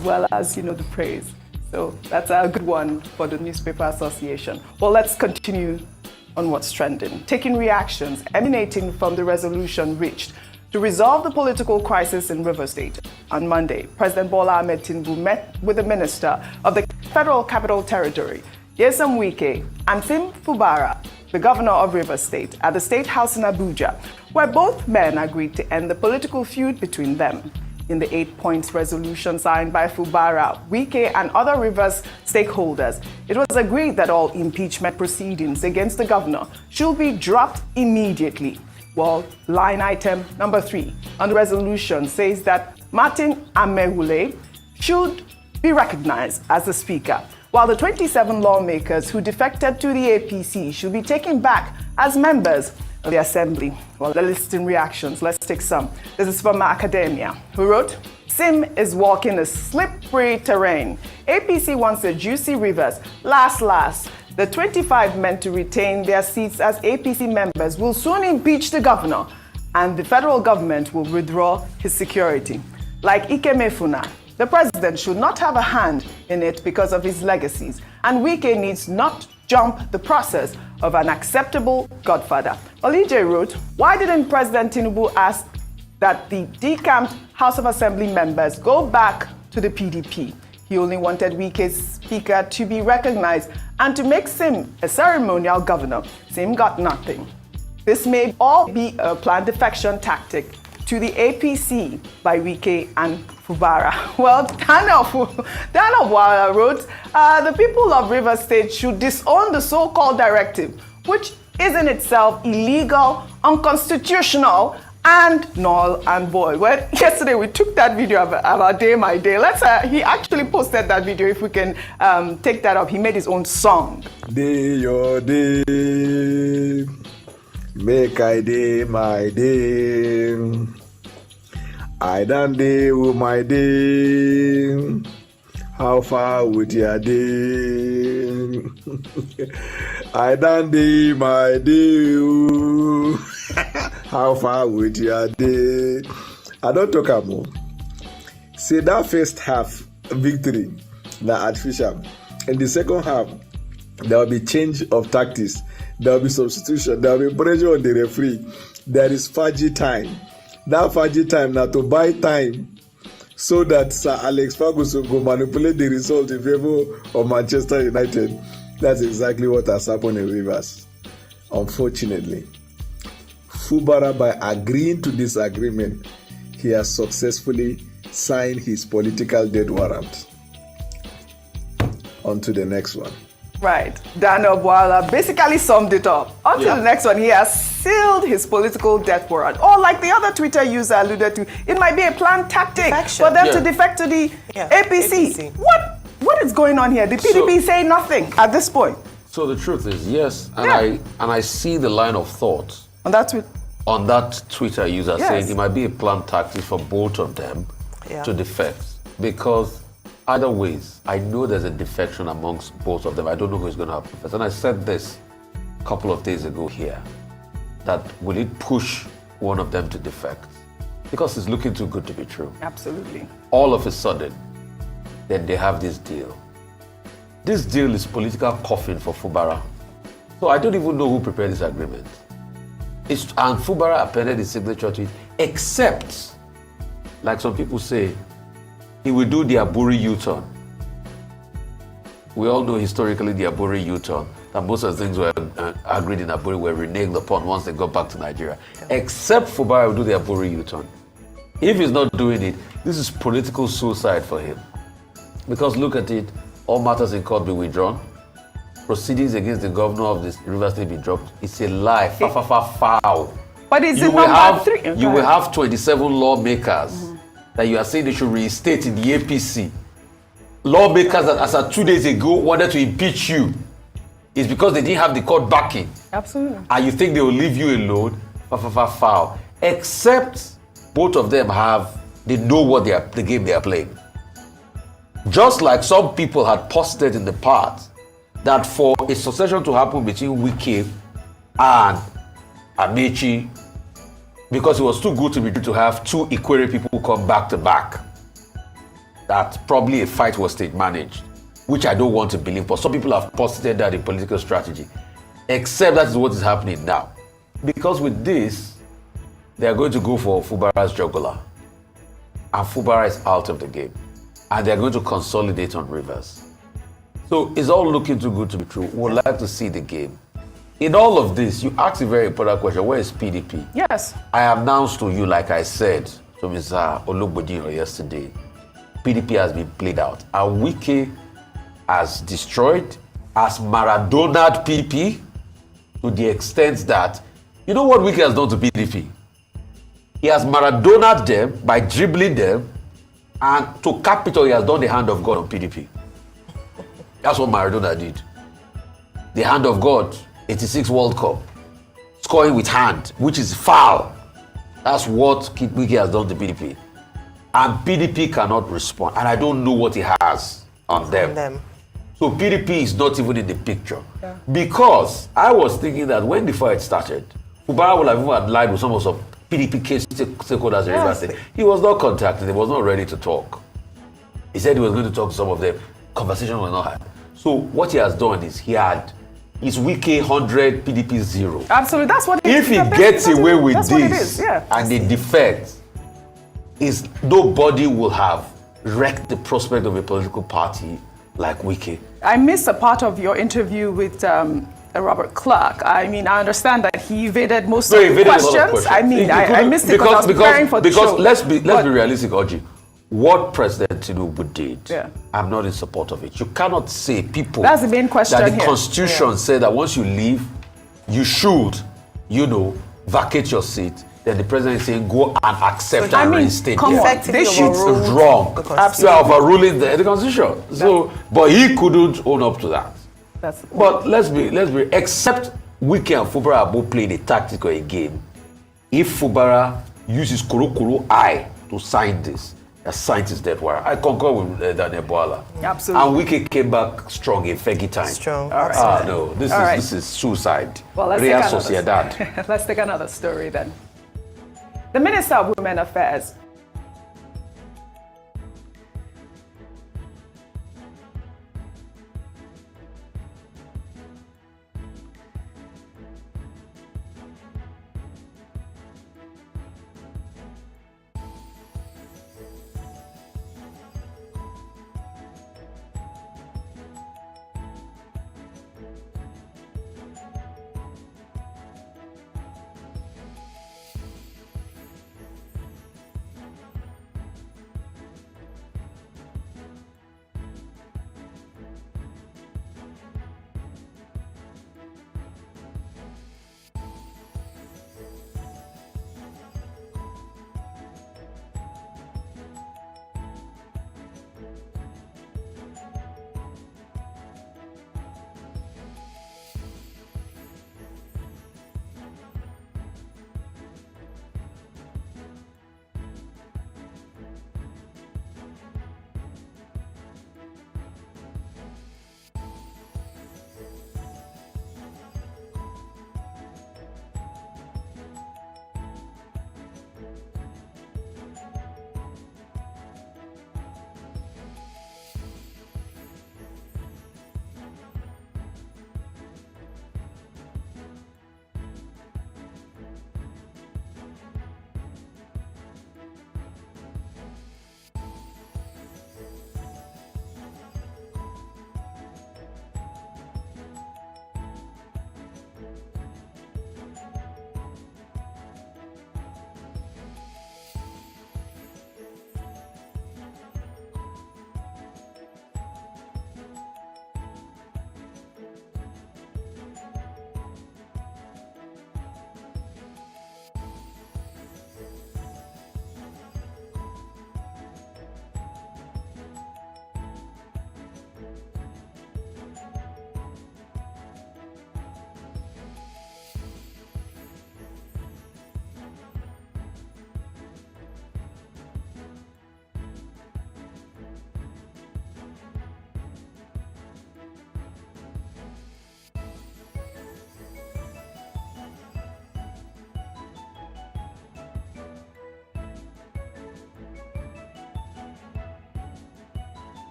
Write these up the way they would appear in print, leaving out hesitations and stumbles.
well as, the praise. So that's a good one for the Newspaper Association. Well, let's continue on what's trending. Taking reactions emanating from the resolution reached to resolve the political crisis in Rivers State. On Monday, President Bola Ahmed Tinubu met with the Minister of the Federal Capital Territory, Wike, and Fubara, the Governor of Rivers State, at the State House in Abuja, where both men agreed to end the political feud between them. In the 8-point resolution signed by Fubara, Wike, and other Rivers stakeholders, it was agreed that all impeachment proceedings against the governor should be dropped immediately. Well, line item number 3 on the resolution says that Martin Amehule should be recognized as the speaker, while the 27 lawmakers who defected to the APC should be taken back as members of the assembly. Well, the listing reactions, let's take some. This is from Academia, who wrote, Sim is walking a slippery terrain. APC wants a juicy Rivers. Last, the 25 men to retain their seats as APC members will soon impeach the governor, and the federal government will withdraw his security. Like Ike Mefuna, the president should not have a hand in it because of his legacies, and Wike needs not jump the process of an acceptable godfather. Olije wrote, why didn't President Tinubu ask that the decamped House of Assembly members go back to the PDP? He only wanted Wike's speaker to be recognized and to make Sim a ceremonial governor. Sim got nothing. This may all be a planned defection tactic to the APC by Wike and Fubara. Well, Daniel Wala wrote, the people of Rivers State should disown the so-called directive, which is in itself illegal, unconstitutional, and null and void. Well, yesterday we took that video of our day, my day. He actually posted that video. If we can take that up, he made his own song. Day your day, make I day my day. I done day with my day. How far with your day? I done day my day. How far with your day? I don't talk about. See that first half victory, the artificial. In the second half, there will be change of tactics. There will be substitution. There will be pressure on the referee. There is fudgy time. That fudgy time now to buy time so that Sir Alex Ferguson will manipulate the result in favor of Manchester United. That's exactly what has happened in Rivers. Unfortunately, Fubara, by agreeing to this agreement, he has successfully signed his political death warrant. On to the next one. Right. Daniel Bwala basically summed it up. On to the next one. He has sealed his political death warrant. Or like the other Twitter user alluded to, it might be a planned tactic for them to defect to the APC. What is going on here? The PDP say nothing at this point. So the truth is, yes, and I see the line of thought on that Twitter user saying it might be a planned tactic for both of them to defect, because either ways, I know there's a defection amongst both of them. I don't know who's going to happen first. And I said this a couple of days ago here, that will it push one of them to defect? Because it's looking too good to be true. Absolutely. All of a sudden, then they have this deal. This deal is political coffin for Fubara. So I don't even know who prepared this agreement. And Fubara appended his signature to it, except, like some people say, he will do the Aburi U-turn. We all know historically the Aburi U-turn, that most of the things were agreed in Aburi were reneged upon once they got back to Nigeria. Except Fubara will do the Aburi U-turn. If he's not doing it, this is political suicide for him. Because look at it, all matters in court be withdrawn. Proceedings against the governor of this Rivers State be dropped. It's a lie. Foul. But it's number 3. You will have 27 lawmakers that you are saying they should reinstate in the APC. Lawmakers that as of 2 days ago wanted to impeach you is because they didn't have the court backing. Absolutely. And you think they will leave you alone? Foul. Except both of them they know what the game they are playing. Just like some people had posted in the past that for a succession to happen between Wike and Amechi, because it was too good to be true to have two Ikwere people come back to back. that probably a fight was stage managed, which I don't want to believe, but some people have posited that in political strategy, except that is what is happening now. Because with this, they are going to go for Fubara's jugular, and Fubara is out of the game, and they are going to consolidate on Rivers. So it's all looking too good to be true. We would like to see the game. In all of this, you asked a very important question. Where is PDP? Yes. I announced to you, like I said to Mr. Olugbodino yesterday, PDP has been played out. And Wike has destroyed, has Maradona'd PP to the extent that, you know what Wike has done to PDP? He has Maradona'd them by dribbling them, and to capital, he has done the hand of God on PDP. That's what Maradona did. The hand of God, 86 World Cup, scoring with hand, which is foul. That's what Wike has done to PDP. And PDP cannot respond. And I don't know what he has on them. So PDP is not even in the picture. Yeah. Because I was thinking that when the fight started, Fubara would have even lied with some of some PDP case stakeholders in Rivers State. He was not contacted. He was not ready to talk. He said he was going to talk to some of them. Conversation was not had. So what he has done is he had his Wike 100, PDP 0. Absolutely, that's what it is. If he gets away with this yeah. and they defect, is nobody will have wrecked the prospect of a political party like Wike. I missed a part of your interview with Robert Clark. I mean, I understand that he evaded most of the questions. I mean, I missed it because I was preparing for the show. Let's be realistic, Oji. What President Tinubu did, I'm not in support of it. You cannot say people. That's the main question that the Constitution said that once you leave, you should, vacate your seat. Then the president is saying, go and accept and reinstate. They should. It's wrong. You are overruling the Constitution. So, but he couldn't own up to that. But let's be, except Wike and Fubara are both playing a tactic or a game. If Fubara uses Kuro eye to sign this, a scientist dead wire. I concur with Daniel Boala. Absolutely. And Wike came back strong in Fegi time. Strong. All right. No, this is suicide. Well, Real Sociedad. Let's take another story then. The Minister of Women Affairs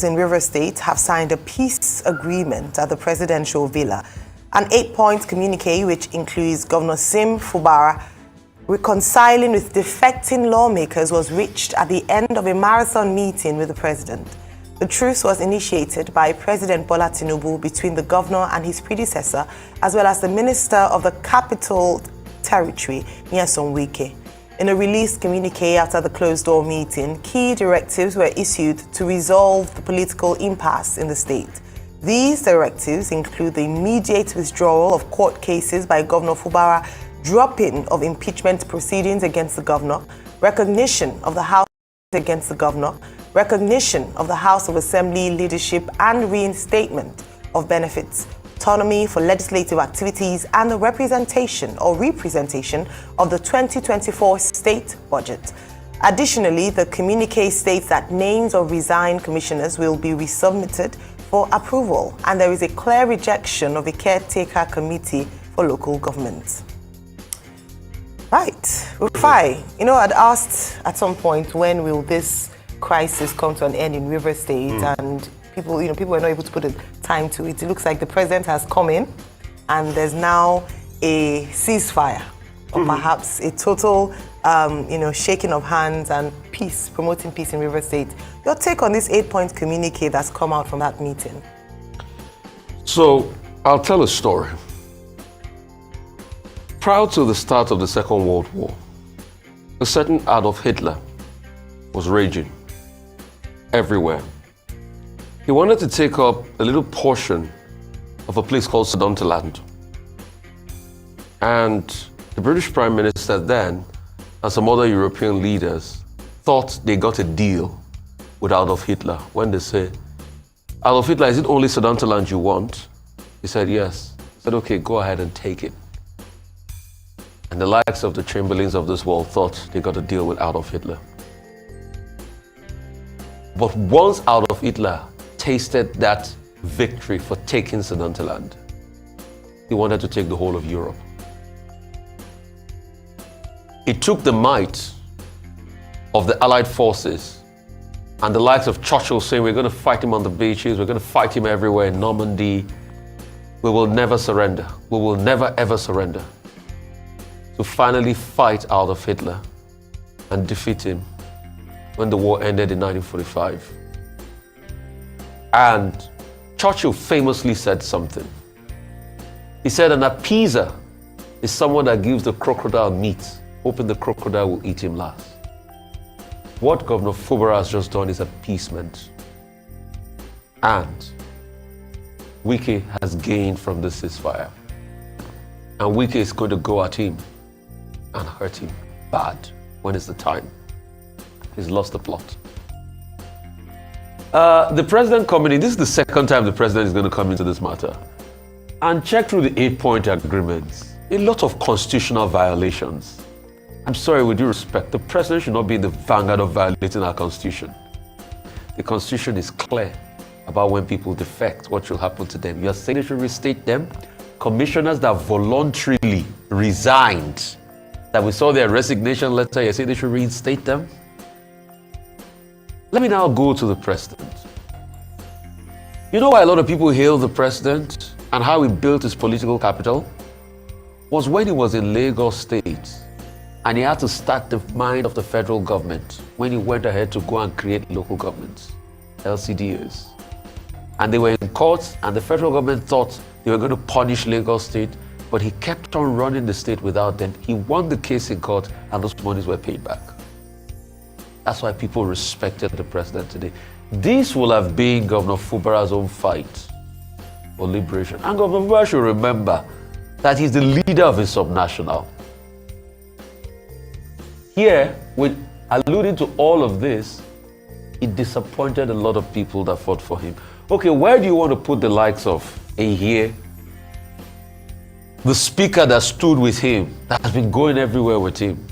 in River State have signed a peace agreement at the presidential villa. An 8-point communique which includes Governor Sim Fubara reconciling with defecting lawmakers was reached at the end of a marathon meeting with the president. The truce was initiated by President Bola Tinubu between the governor and his predecessor, as well as the Minister of the Capital Territory, Wike. In a released communique after the closed-door meeting, key directives were issued to resolve the political impasse in the state. These directives include the immediate withdrawal of court cases by Governor Fubara, dropping of impeachment proceedings against the governor, recognition of the House against the governor, recognition of the House of Assembly leadership and reinstatement of benefits, autonomy for legislative activities, and the representation of the 2024 state budget. Additionally, the communique states that names of resigned commissioners will be resubmitted for approval, and there is a clear rejection of a caretaker committee for local governments. Right, Rufai, I'd asked at some point, when will this crisis come to an end in River State? And people were not able to put a time to it. It looks like the president has come in and there's now a ceasefire, or perhaps a total, shaking of hands and peace, promoting peace in River State. Your take on this 8-point communique that's come out from that meeting? So, I'll tell a story. Prior to the start of the Second World War, a certain Adolf Hitler was raging everywhere. He wanted to take up a little portion of a place called Sudetenland. And the British Prime Minister then, and some other European leaders, thought they got a deal with Adolf Hitler when they said, Adolf Hitler, is it only Sudetenland you want? He said, yes. He said, okay, go ahead and take it. And the likes of the Chamberlains of this world thought they got a deal with Adolf Hitler. But once Adolf Hitler tasted that victory for taking Sudetenland, he wanted to take the whole of Europe. He took the might of the Allied forces and the likes of Churchill saying, we're going to fight him on the beaches, we're going to fight him everywhere in Normandy. We will never surrender. We will never ever surrender. To finally fight Adolf Hitler and defeat him when the war ended in 1945. And Churchill famously said something. He said, an appeaser is someone that gives the crocodile meat, hoping the crocodile will eat him last. What Governor Fubara has just done is appeasement. And Wike has gained from this ceasefire. And Wike is going to go at him and hurt him bad when it's the time. He's lost the plot. The president coming in, this is the second time the president is going to come into this matter. And check through the 8-point agreements. A lot of constitutional violations. I'm sorry, with due respect, the president should not be in the vanguard of violating our constitution. The constitution is clear about when people defect, what should happen to them. You're saying they should restate them? Commissioners that voluntarily resigned, that we saw their resignation letter, you say they should reinstate them? Let me now go to the president. You know why a lot of people hail the president and how he built his political capital? Was when he was in Lagos State and he had to start the mind of the federal government when he went ahead to go and create local governments, LCDs. And they were in court and the federal government thought they were going to punish Lagos State, but he kept on running the state without them. He won the case in court and those monies were paid back. That's why people respected the president today. This will have been Governor Fubara's own fight for liberation. And Governor Fubara should remember that he's the leader of his subnational. Here, with alluding to all of this, it disappointed a lot of people that fought for him. Okay, where do you want to put the likes of Ehie, the speaker that stood with him, that has been going everywhere with him?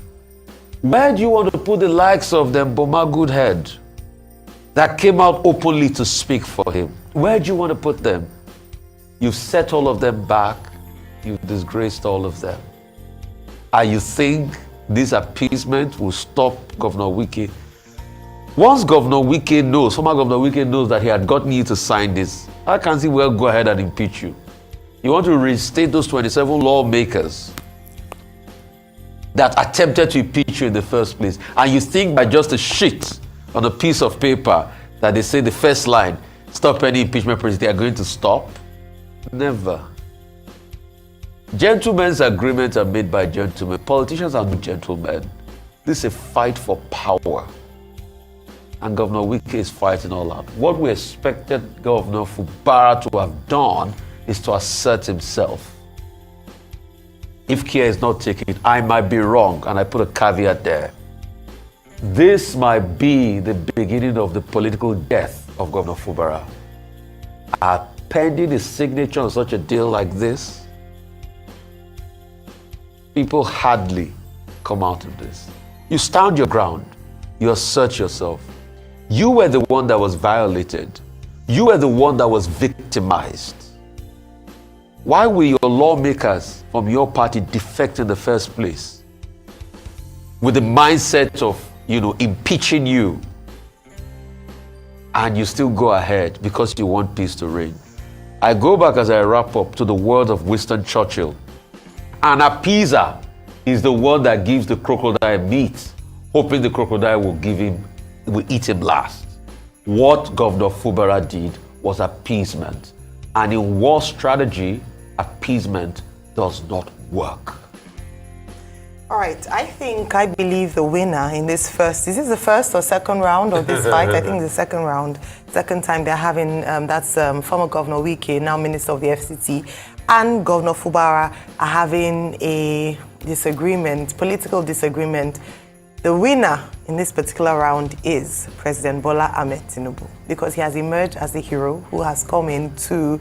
Where do you want to put the likes of them Boma Goodhead that came out openly to speak for him? Where do you want to put them? You've set all of them back. You've disgraced all of them. And you think this appeasement will stop Governor Wike Once Governor Wike knows, former Governor Wike knows that he had gotten you to sign this, how can he well go ahead and impeach you? You want to reinstate those 27 lawmakers that attempted to impeach you in the first place, and you think by just a sheet on a piece of paper that they say the first line, stop any impeachment process, they are going to stop? Never. Gentlemen's agreements are made by gentlemen. Politicians are not gentlemen. This is a fight for power. And Governor Wike is fighting all out. What we expected Governor Fubara to have done is to assert himself. If care is not taken, I might be wrong, and I put a caveat there. This might be the beginning of the political death of Governor Fubara. Pending his signature on such a deal like this, people hardly come out of this. You stand your ground. You assert yourself. You were the one that was violated. You were the one that was victimized. Why were your lawmakers from your party defect in the first place? With the mindset of, impeaching you. And you still go ahead because you want peace to reign. I go back as I wrap up to the words of Winston Churchill. An appeaser is the one that gives the crocodile meat, hoping the crocodile will eat him last. What Governor Fubara did was appeasement. And in war strategy, appeasement does not work. All right, I believe the winner in this is this the first or second round of this fight? I think the second round, second time they're having, that's former Governor Wike, now Minister of the FCT, and Governor Fubara are having a disagreement, political disagreement. The winner in this particular round is President Bola Ahmed Tinubu, because he has emerged as the hero who has come in to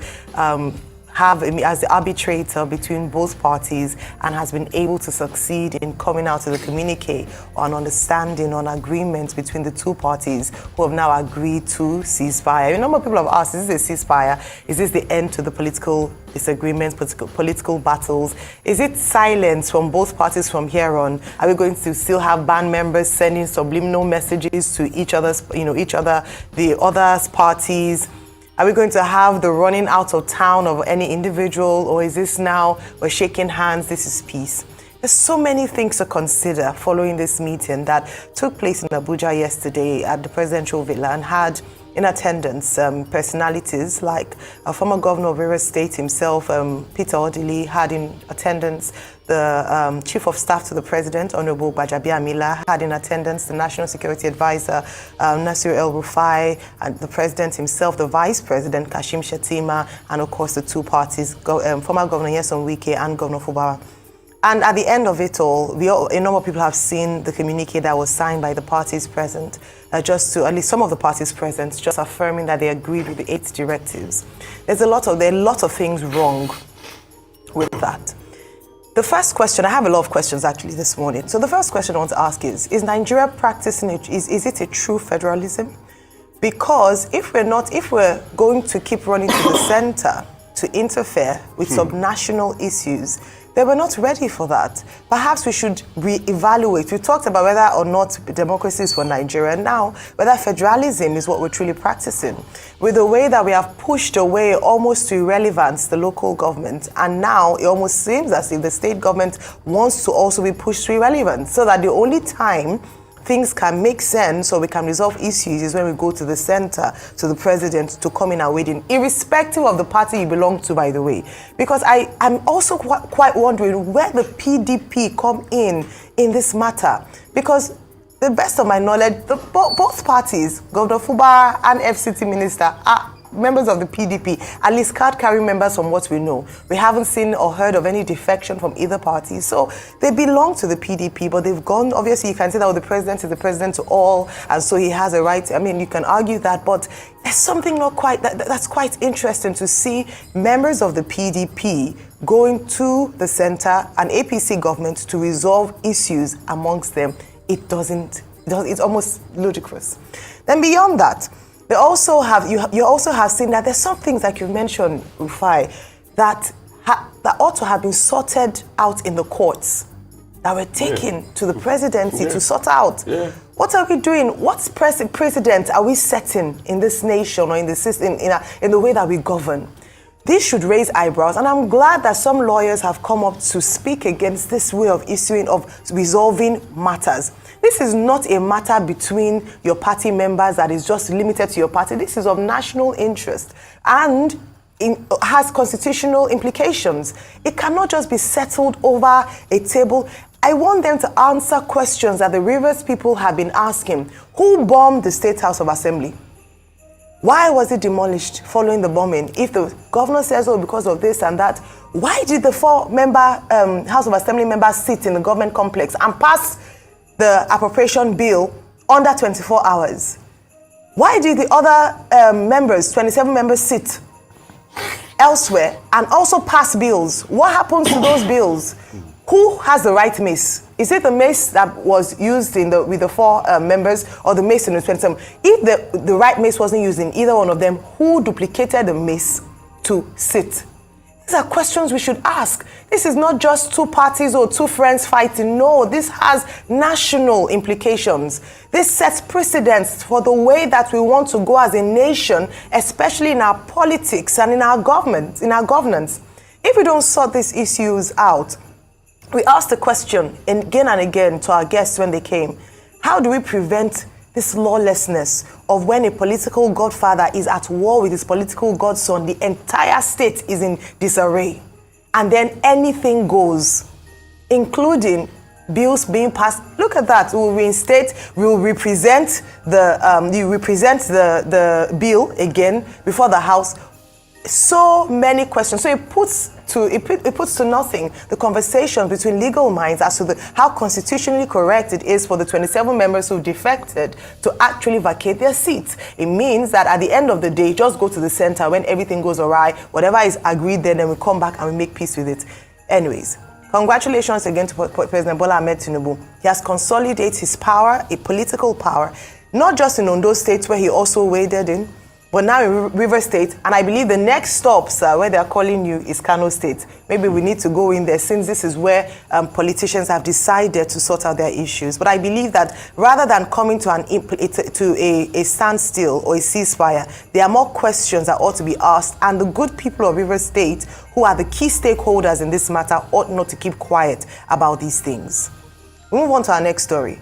as the arbitrator between both parties and has been able to succeed in coming out with a communique on understanding, on agreement between the two parties who have now agreed to ceasefire. A number of people have asked, is this a ceasefire? Is this the end to the political disagreements, political battles? Is it silence from both parties from here on? Are we going to still have band members sending subliminal messages to the other parties? Are we going to have the running out of town of any individual, or is this now we're shaking hands, this is peace? There's so many things to consider following this meeting that took place in Abuja yesterday at the presidential villa and had in attendance personalities like former governor of Rivers State himself, Peter Odili, had in attendance the Chief of Staff to the President, Honorable Gbajabiamila, had in attendance the National Security Advisor, Nasir El-Rufai, and the President himself, the Vice President, Kashim Shettima, and of course the two parties, former Governor Nyesom Wike and Governor Fubara. And at the end of it all, a number of people have seen the communique that was signed by the parties present, at least some of the parties present, just affirming that they agreed with the 8 directives. There are a lot of things wrong with that. The first question, I have a lot of questions actually this morning. So the first question I want to ask is Nigeria practicing it, is it a true federalism? Because if we're going to keep running to the center to interfere with subnational issues, they were not ready for that. Perhaps we should re-evaluate. We talked about whether or not democracy is for Nigeria. Now, whether federalism is what we're truly practicing. With the way that we have pushed away almost to irrelevance the local government, and now it almost seems as if the state government wants to also be pushed to irrelevance, so that the only time things can make sense or we can resolve issues is when we go to the center, to the president, to come in and wade in, irrespective of the party you belong to, by the way. Because I'm also quite wondering where the PDP come in this matter. Because the best of my knowledge, both parties, Governor Fubara and FCT Minister, are members of the PDP, at least card-carrying members from what we know. We haven't seen or heard of any defection from either party. So they belong to the PDP, but they've gone, obviously you can say that the president is the president to all, and so he has a right. I mean, you can argue that, but there's something not quite, that's quite interesting to see members of the PDP going to the center, an APC government, to resolve issues amongst them. It's almost ludicrous. Then beyond that, you also have seen that there's some things like you mentioned, Rufai, that ought to have been sorted out in the courts, that were taken to the presidency to sort out. What are we doing? What precedent are we setting in this nation or in the system, in the way that we govern? This should raise eyebrows, and I'm glad that some lawyers have come up to speak against this way of resolving matters. This is not a matter between your party members that is just limited to your party. This is of national interest and has constitutional implications. It cannot just be settled over a table. I want them to answer questions that the Rivers people have been asking. Who bombed the State House of Assembly? Why was it demolished following the bombing? If the governor says, oh, because of this and that, why did the 4-member House of Assembly members sit in the government complex and pass the appropriation bill under 24 hours? Why did the other members, 27 members, sit elsewhere and also pass bills? What happens to those bills? Who has the right mace? Is it the mace that was used with the 4 members or the mace in the 27? If the right mace wasn't used in either one of them, who duplicated the mace to sit? These are questions we should ask. This is not just 2 parties or 2 friends fighting. No, this has national implications. This sets precedents for the way that we want to go as a nation, especially in our politics and in our government, in our governance. If we don't sort these issues out, we asked the question again and again to our guests when they came, how do we prevent this lawlessness of when a political godfather is at war with his political godson, the entire state is in disarray, and then anything goes, including bills being passed? Look at that. We will reinstate, we will represent the bill again before the House. So many questions. So it puts to nothing the conversation between legal minds as to how constitutionally correct it is for the 27 members who defected to actually vacate their seats. It means that at the end of the day, just go to the center when everything goes awry, whatever is agreed there, then we come back and we make peace with it. Anyways, congratulations again to President Bola Ahmed Tinubu. He has consolidated his power, a political power, not just in Ondo State where he also waded in, but now in River State, and I believe the next stop, sir, where they're calling you is Kano State. Maybe we need to go in there since this is where politicians have decided to sort out their issues. But I believe that rather than coming to a standstill or a ceasefire, there are more questions that ought to be asked, and the good people of River State, who are the key stakeholders in this matter, ought not to keep quiet about these things. We move on to our next story.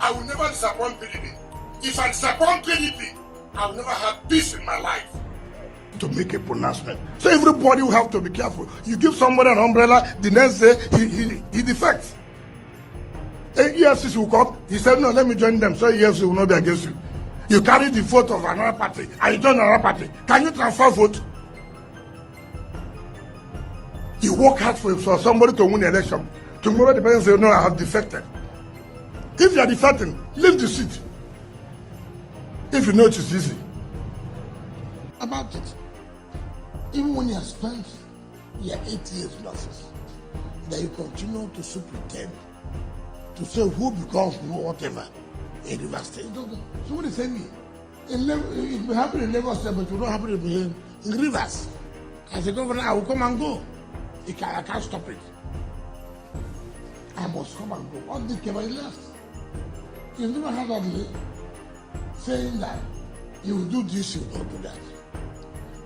I will never disappoint PDP. If I disappoint PDP, I will never have peace in my life. To make a pronouncement. So everybody will have to be careful. You give somebody an umbrella, the next day he defects. EFCC will come, he said, no, let me join them, so EFCC will not be against you. You carry the vote of another party, and you join another party. Can you transfer vote? You work hard for somebody to win the election. Tomorrow the person say, no, I have defected. If you are defecting, leave the seat. If you know it is easy. About it. Even when you have spent your 8 years in office, that you continue to superintend, to say who becomes who, whatever, in River State. Somebody said me, it will happen in Lagos State, but it will not happen in Rivers. As a governor, I will come and go. I can't stop it. I must come and go. What did Kevin left? You never had that day saying that you will do this, you will not do that.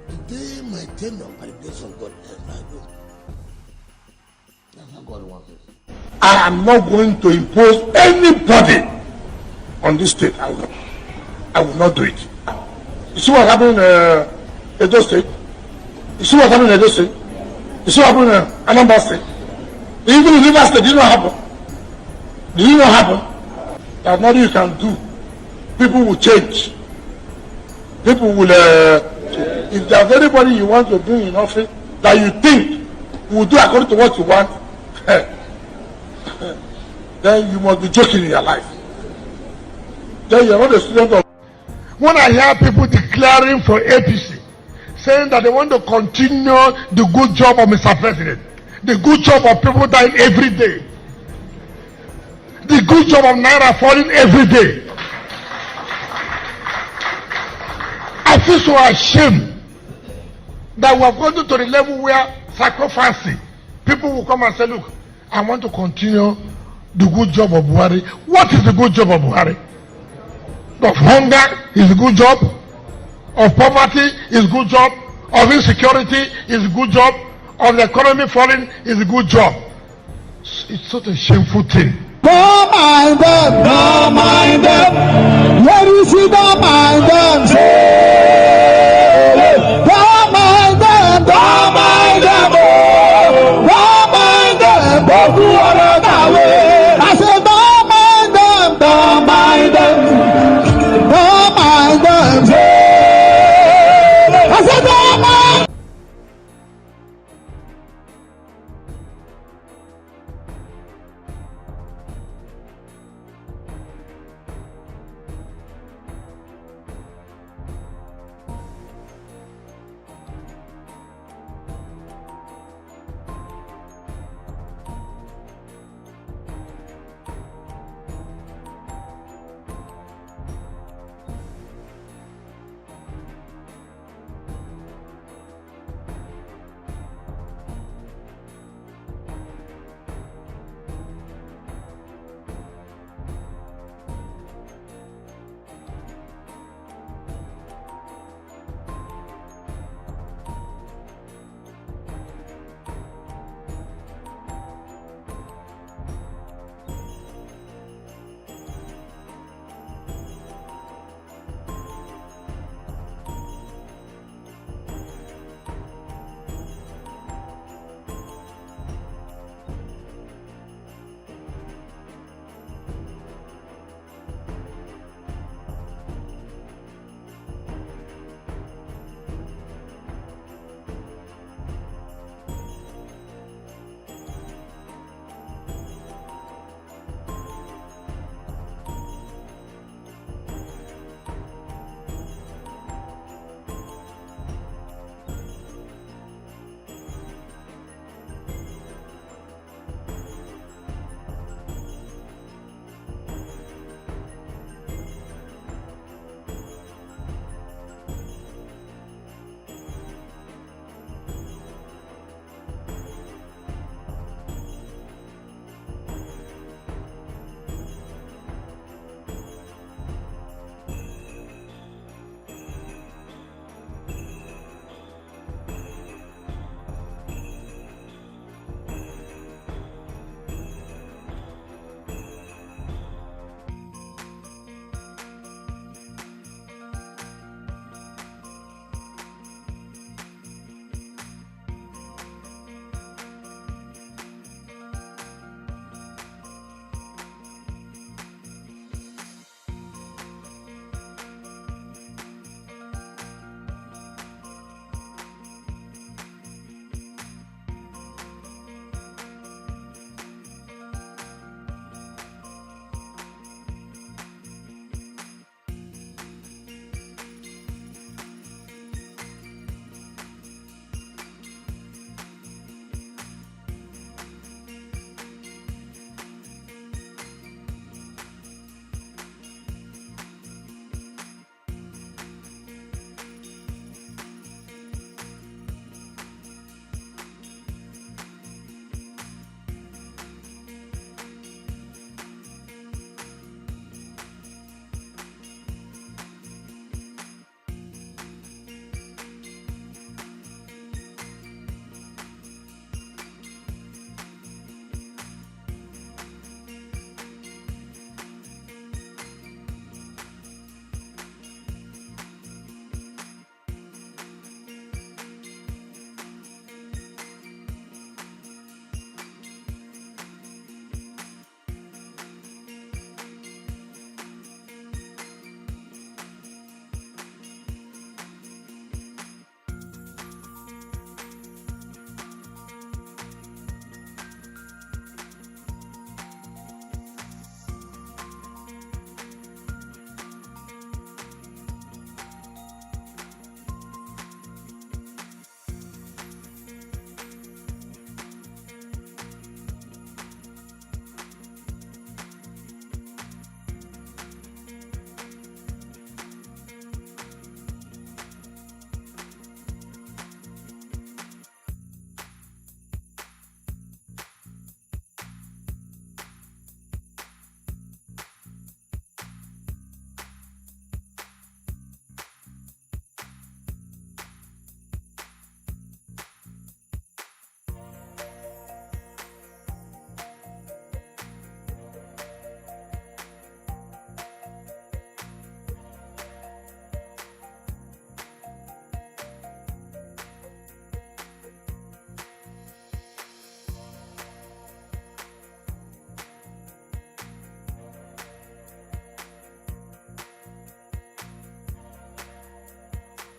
The day my tenure by the grace of God ends, I go. That's how God wants it. I am not going to impose anybody on this state. I will not do it. You see what happened in Edo State? You see what happened in Edo State? You see what happened in Anambra State? Even in River State, did not happen. Did not happen. There's nothing you can do. People will change. People will, if there's anybody you want to bring in office that you think will do according to what you want, then you must be joking in your life. Then you're not a student of. When I hear people declaring for APC, saying that they want to continue the good job of Mr. President, the good job of people dying every day, the good job of Naira falling every day, I feel so ashamed that we have gone to the level where sacrificing, people will come and say, look, I want to continue the good job of Buhari. What is the good job of Buhari? Of hunger is a good job. Of poverty is a good job. Of insecurity is a good job. Of the economy falling is a good job. It's such a shameful thing. Don't mind them, don't mind them. Let me see, don't mind them. Don't mind them, don't mind them. Don't mind them, don't do another way. I said, don't mind them, don't mind them. Don't mind them. I said, don't mind.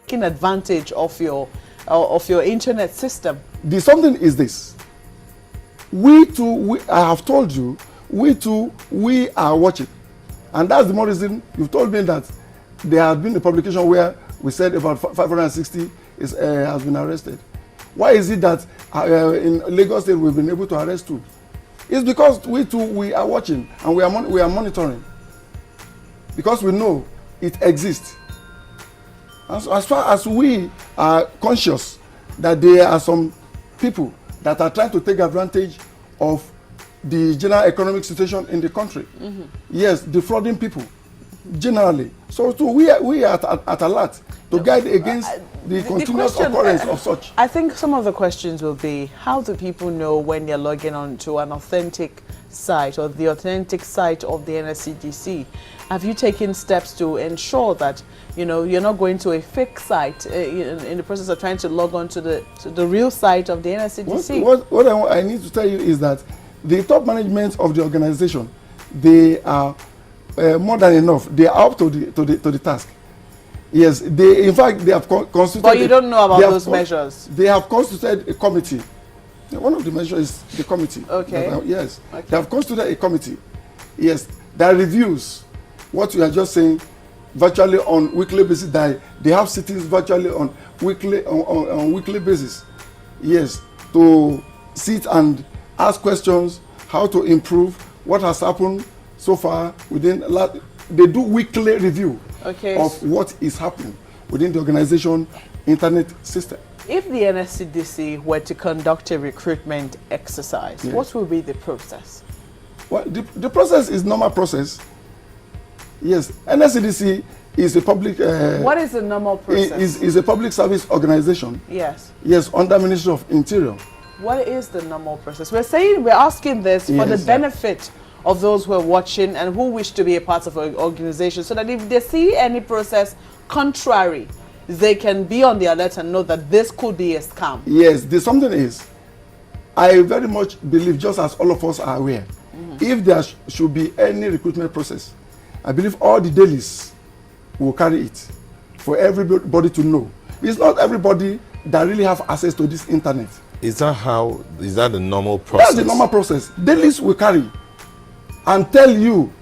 taking advantage of your internet system. The something is this. We too, I have told you, we are watching. And that's the more reason you've told me that there has been a publication where we said about 560 has been arrested. Why is it that in Lagos State we've been able to arrest 2? It's because we are watching and we are monitoring. Because we know it exists. And so as far as we are conscious that there are some people that are trying to take advantage of the general economic situation in the country, yes, defrauding people generally. So we are at alert to guide against the continuous occurrence of such. I think some of the questions will be, how do people know when they're logging on to an authentic site or the authentic site of the NSCDC? Have you taken steps to ensure that you're not going to a fake site in the process of trying to log on to the real site of the NSCDC? What I need to tell you is that the top management of the organization, they are more than enough. They are up to the task. Yes, in fact they have constituted. But you don't know about those measures. They have constituted a committee. One of the measures is the committee. Okay. Yes, okay. They have constituted a committee. Yes, that reviews what you are just saying virtually on weekly basis. They have sittings virtually on weekly basis. Yes, to sit and ask questions, how to improve, what has happened so far within. They do weekly review of what is happening within the organization internet system. If the NSCDC were to conduct a recruitment exercise, what will be the process? Well, the process is normal process. Yes, NSCDC is a public. What is the normal process? Is a public service organization. Yes. Yes, under Ministry of Interior. What is the normal process? We're asking this for the benefit of those who are watching and who wish to be a part of an organization, so that if they see any process contrary, they can be on the alert and know that this could be a scam. Yes, the something is, I very much believe, just as all of us are aware, if there should be any recruitment process, I believe all the dailies will carry it for everybody to know. It's not everybody that really have access to this internet. Is that the normal process? That's the normal process. Dailies will carry and tell you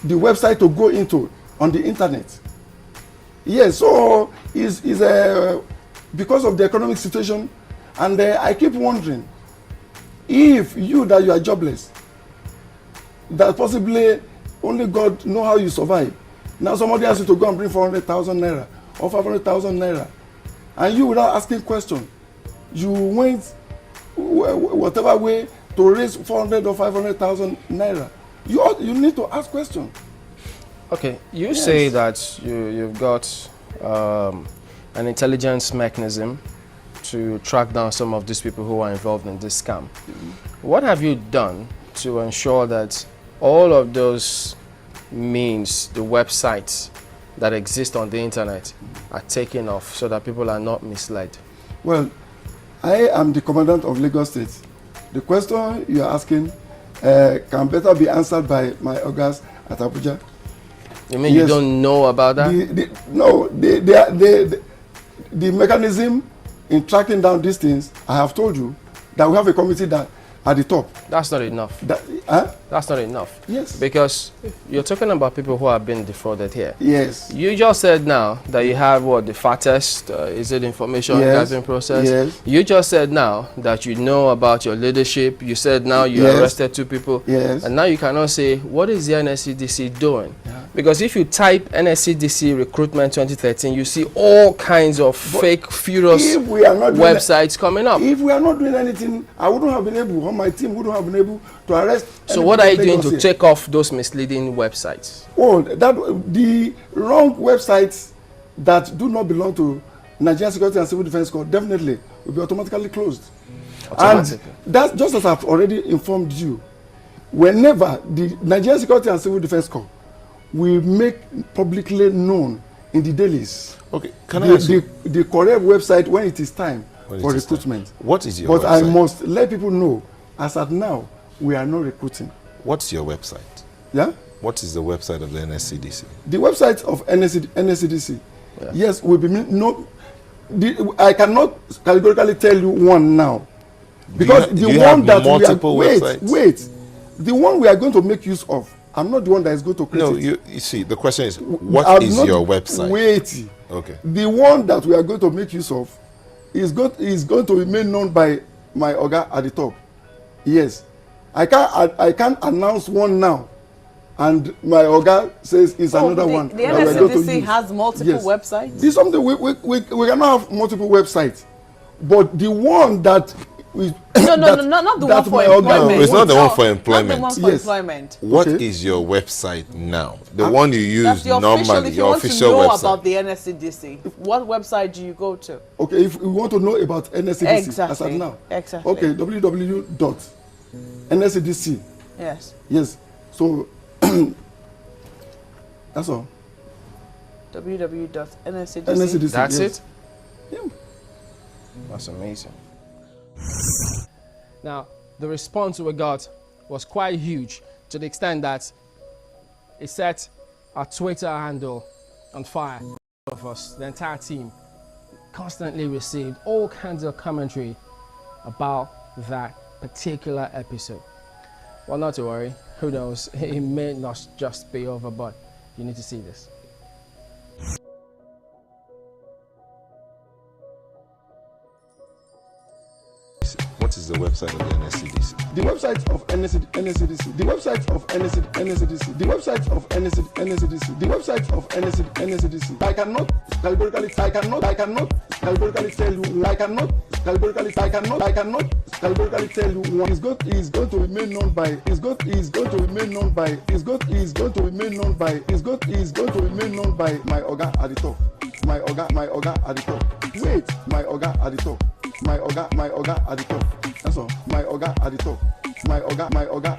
the website to go into on the internet. Yes, so is because of the economic situation, and I keep wondering if you are jobless, that possibly only God know how you survive. Now somebody asks you to go and bring 400,000 naira or 500,000 naira, and you, without asking question, you went whatever way to raise 400 or 500,000 naira. You need to ask question. Okay, you say that you've got an intelligence mechanism to track down some of these people who are involved in this scam. What have you done to ensure that all of those means, the websites that exist on the internet, are taken off so that people are not misled? Well, I am the commandant of Lagos State. The question you are asking can better be answered by my August at Abuja. You mean you don't know about that? The mechanism in tracking down these things, I have told you that we have a committee that at the top. That's not enough. That's not enough. Yes. Because you're talking about people who have been defrauded here. Yes. You just said now that you have the fattest, is it information gathering process? Yes. You just said now that you know about your leadership. You said now you arrested 2 people. Yes. And now you cannot say, what is the NSCDC doing? Because if you type NSCDC recruitment 2013, you see all kinds of fake, furious websites coming up. If we are not doing anything, I wouldn't have been able, or my team wouldn't have been able to arrest. So what are you doing to take off those misleading websites? Oh, the wrong websites that do not belong to Nigerian Security and Civil Defense Corps definitely will be automatically closed. And that's just as I've already informed you. Whenever the Nigerian Security and Civil Defense Corps will make publicly known in the dailies the correct website when it is time for recruitment. What is your website? But I must let people know, as at now, we are not recruiting. What's your website? Yeah? What is the website of the NSCDC? The website of NSCDC, yes, will be I cannot categorically tell you one now. Because do you have multiple websites? Wait. The one we are going to make use of, I'm not the one that is going to create No, it. you see, the question is, what is your website? Wait. Okay. The one that we are going to make use of is going to remain known by my Oga at the top. Yes. I can't announce one now. And my Oga says it's another one. The NSCDC has multiple websites? This is something we cannot have multiple websites. But the one that not the one for employment. No, it's not the one for employment. Not the one for employment. What is your website now? The one you use normally, your official website. If you want to know about the NSCDC, what website do you go to? Okay, if we want to know about NSCDC as of now. Exactly. Okay, www.nscdc. Yes. Yes. So that's all. www.nscdc. That's yes. it? Yeah. That's amazing. Now, the response we got was quite huge, to the extent that it set our Twitter handle on fire. Of us, the entire team, constantly received all kinds of commentary about that particular episode. Well, not to worry, who knows, it may not just be over, but you need to see this. What is the website of the NSCDC? The website of NSCDC. The website of NSCDC. The website of NSCDC. The website of NSCDC. I cannot categorically tell you. I cannot categorically tell you. Is going to remain known by. Is going to remain known by my Oga at the top. My Oga at the top. Wait, my Oga at the top. My Oga at the top. That's all. My Oga at the top. My Oga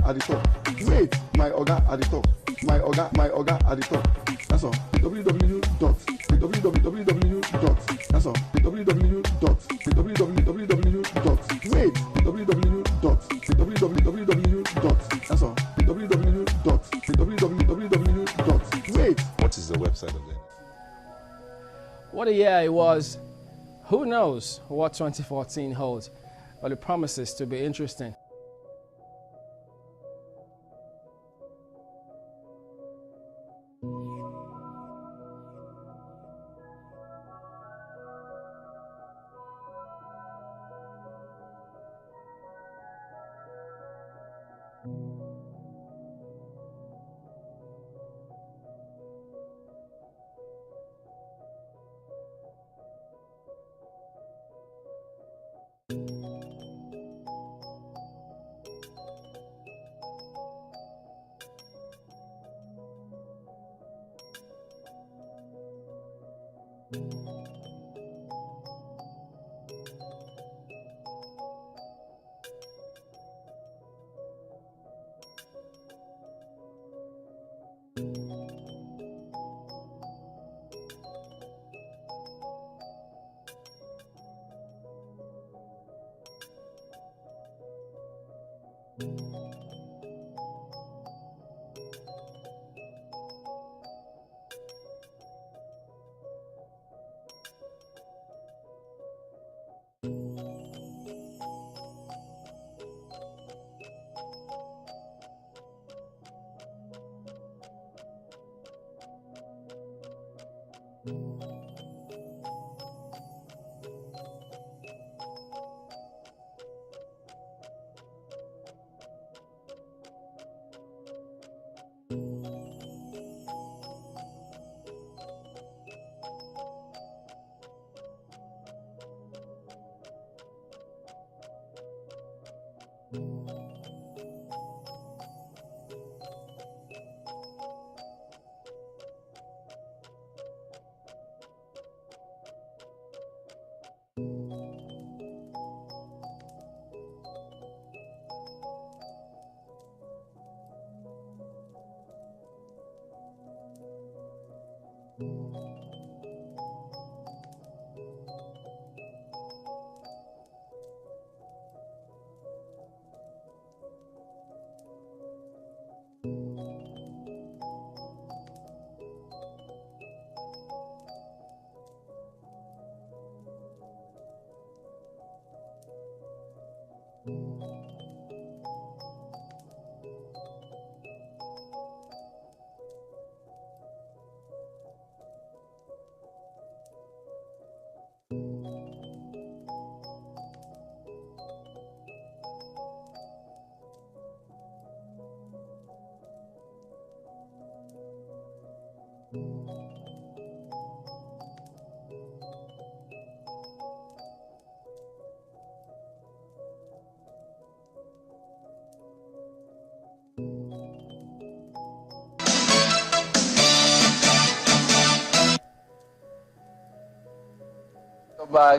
at the top. Wait, my Oga at the top. My Oga at the top. That's all. www. That's all. www. Wait, www. That's all. www. Wait. What is the website of that? What a year it was. Who knows what 2014 holds, but it promises to be interesting.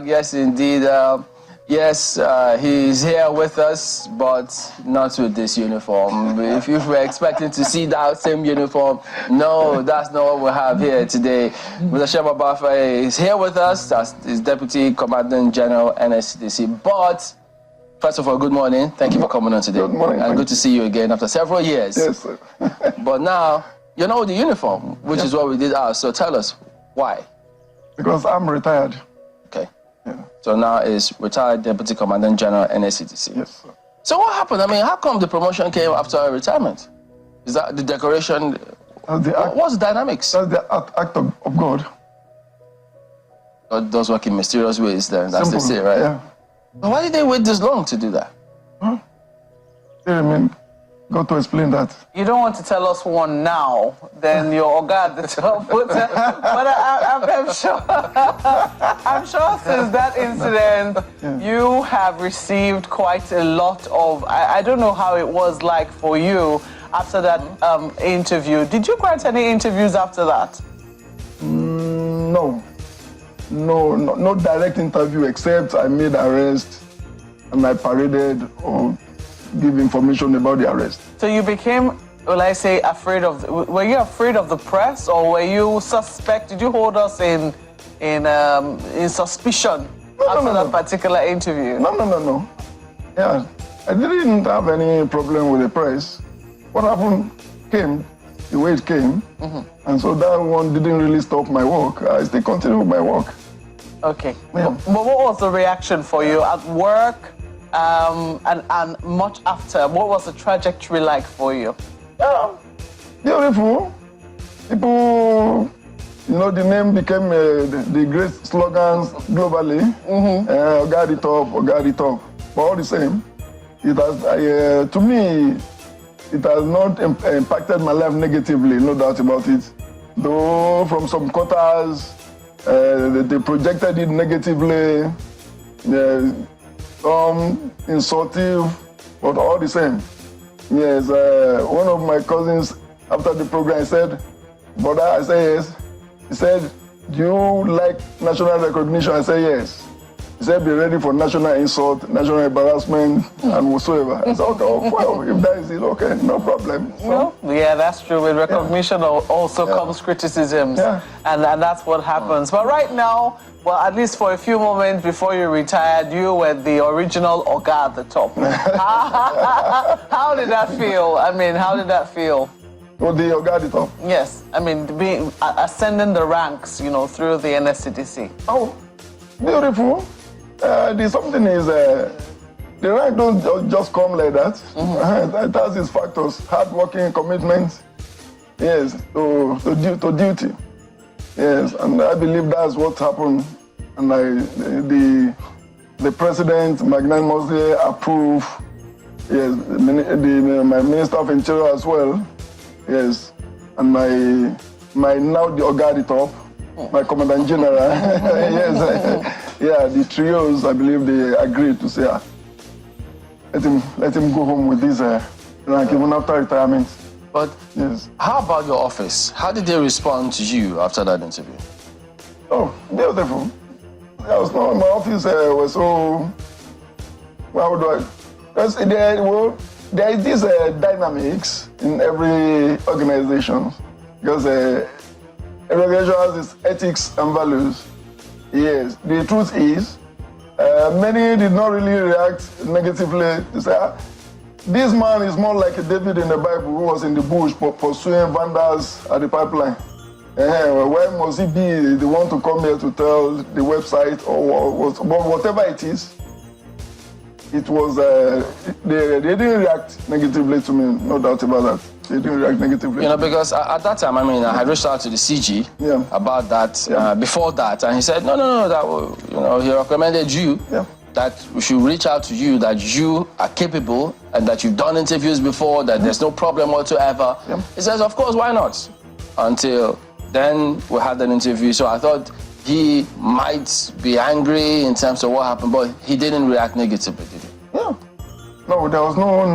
Yes, indeed. Yes, he's here with us, but not with this uniform. If you were expecting to see that same uniform, no, that's not what we have here today. Mr. Fubara is here with us as his Deputy Commandant General, NSCDC. But first of all, good morning. Thank you for coming on today. Good morning. And good to see you again after several years. Yes, sir. But now, you're not with the uniform, which is what we did ask. So tell us, why? Because I'm retired. Okay. So now is retired Deputy Commandant General, NSCDC. Yes, sir. So what happened? I mean, how come the promotion came after retirement? Is that the decoration? What's the dynamics? That's the act of God. God does work in mysterious ways then, that's Simple. they say, right? Yeah. But why did they wait this long to do that? I mean, got to explain that. You don't want to tell us one now, then your Oga at the top. But I'm sure since that incident, you have received quite a lot of, I don't know how it was like for you after that interview. Did you grant any interviews after that? No direct interview, except I made arrest and I paraded or give information about the arrest. So you became, will I say, afraid of, were you afraid of the press, or were you suspect, did you hold us in suspicion after that particular interview? No. Yeah, I didn't have any problem with the press. What happened came, the way it came, and so that one didn't really stop my work. I still continue with my work. Okay. Yeah. But what was the reaction for you at work and much after? What was the trajectory like for you? Yeah, beautiful. People, the name became the great slogans globally. Oga the top, Oga the top. But all the same, it has, to me, it has not impacted my life negatively, no doubt about it. Though from some quarters, they projected it negatively, some insultive, but all the same. Yes, one of my cousins, after the program, said, "Brother," I said yes. He said, "Do you like national recognition?" I said yes. He said, "Be ready for national insult, national embarrassment, and whatsoever." I said, "Okay, well, if that is it, okay, no problem." So, Yeah, that's true. With recognition also comes criticisms, and that's what happens. But right now, well, at least for a few moments before you retired, you were the original Oga at the top. How did that feel? I mean, how did that feel? Well, the Oga at the top? Yes, I mean, ascending the ranks, through the NSCDC. Oh, beautiful. The something is, the rank don't just come like that. It has its factors: hard-working, commitment, yes, to duty. Yes, and I believe that's what happened. And the president magnanimously approved. Yes, my minister of interior as well. Yes, and my now the Oga at the top, my commandant general. Yes, the trios. I believe they agreed to say, let him go home with this rank even after retirement. But yes. How about your office? How did they respond to you after that interview? Oh, beautiful. My office was so, how do I? There is this dynamics in every organization, because every organization has its ethics and values. Yes, the truth is, many did not really react negatively. They say, this man is more like David in the Bible, who was in the bush pursuing vandals at the pipeline. Why must he be the one to come here to tell the website or whatever it is? it was, they didn't react negatively to me, no doubt about that. They didn't react negatively. You know, because at that time, I mean, I had reached out to the CG about that before that, and he said, no, that, you know, he recommended you that we should reach out to you, that you are capable and that you've done interviews before, that there's no problem whatsoever. He says, of course, why not? Until then, we had an interview, so I thought he might be angry in terms of what happened, but he didn't react negatively, did he? Yeah. No, there was no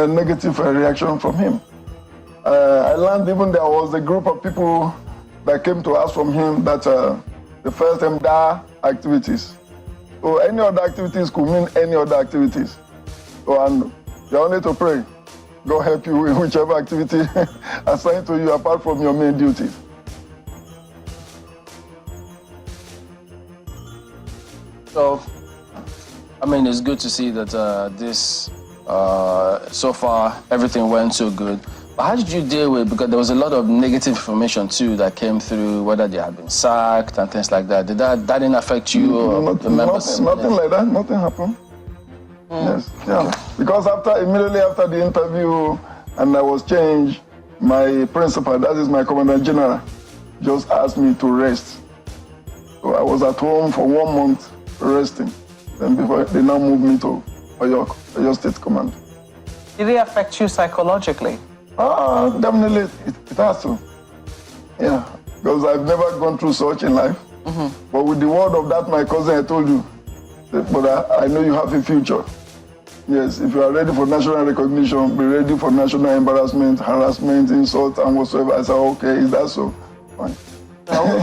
negative reaction from him. I learned even there was a group of people that came to ask from him that the first MDA activities. So any other activities could mean any other activities. So and you're only to pray. God help you in whichever activity assigned to you apart from your main duties. So, I mean, it's good to see that so far, everything went so good. But how did you deal with, because there was a lot of negative information too that came through, whether they had been sacked and things like that. That didn't affect you or the members? Nothing like that, nothing happened. Yes, yeah. Because immediately after the interview and I was changed, my principal, that is my Commandant General, just asked me to rest. So I was at home for 1 month resting. Then before they now moved me to Oyo State Command. Did it affect you psychologically? Definitely, it has to. Yeah, because I've never gone through such in life. But with the word of that, my cousin, I told you, but I know you have a future. Yes, if you are ready for national recognition, be ready for national embarrassment, harassment, insult, and whatsoever. I said, okay, is that so? Fine.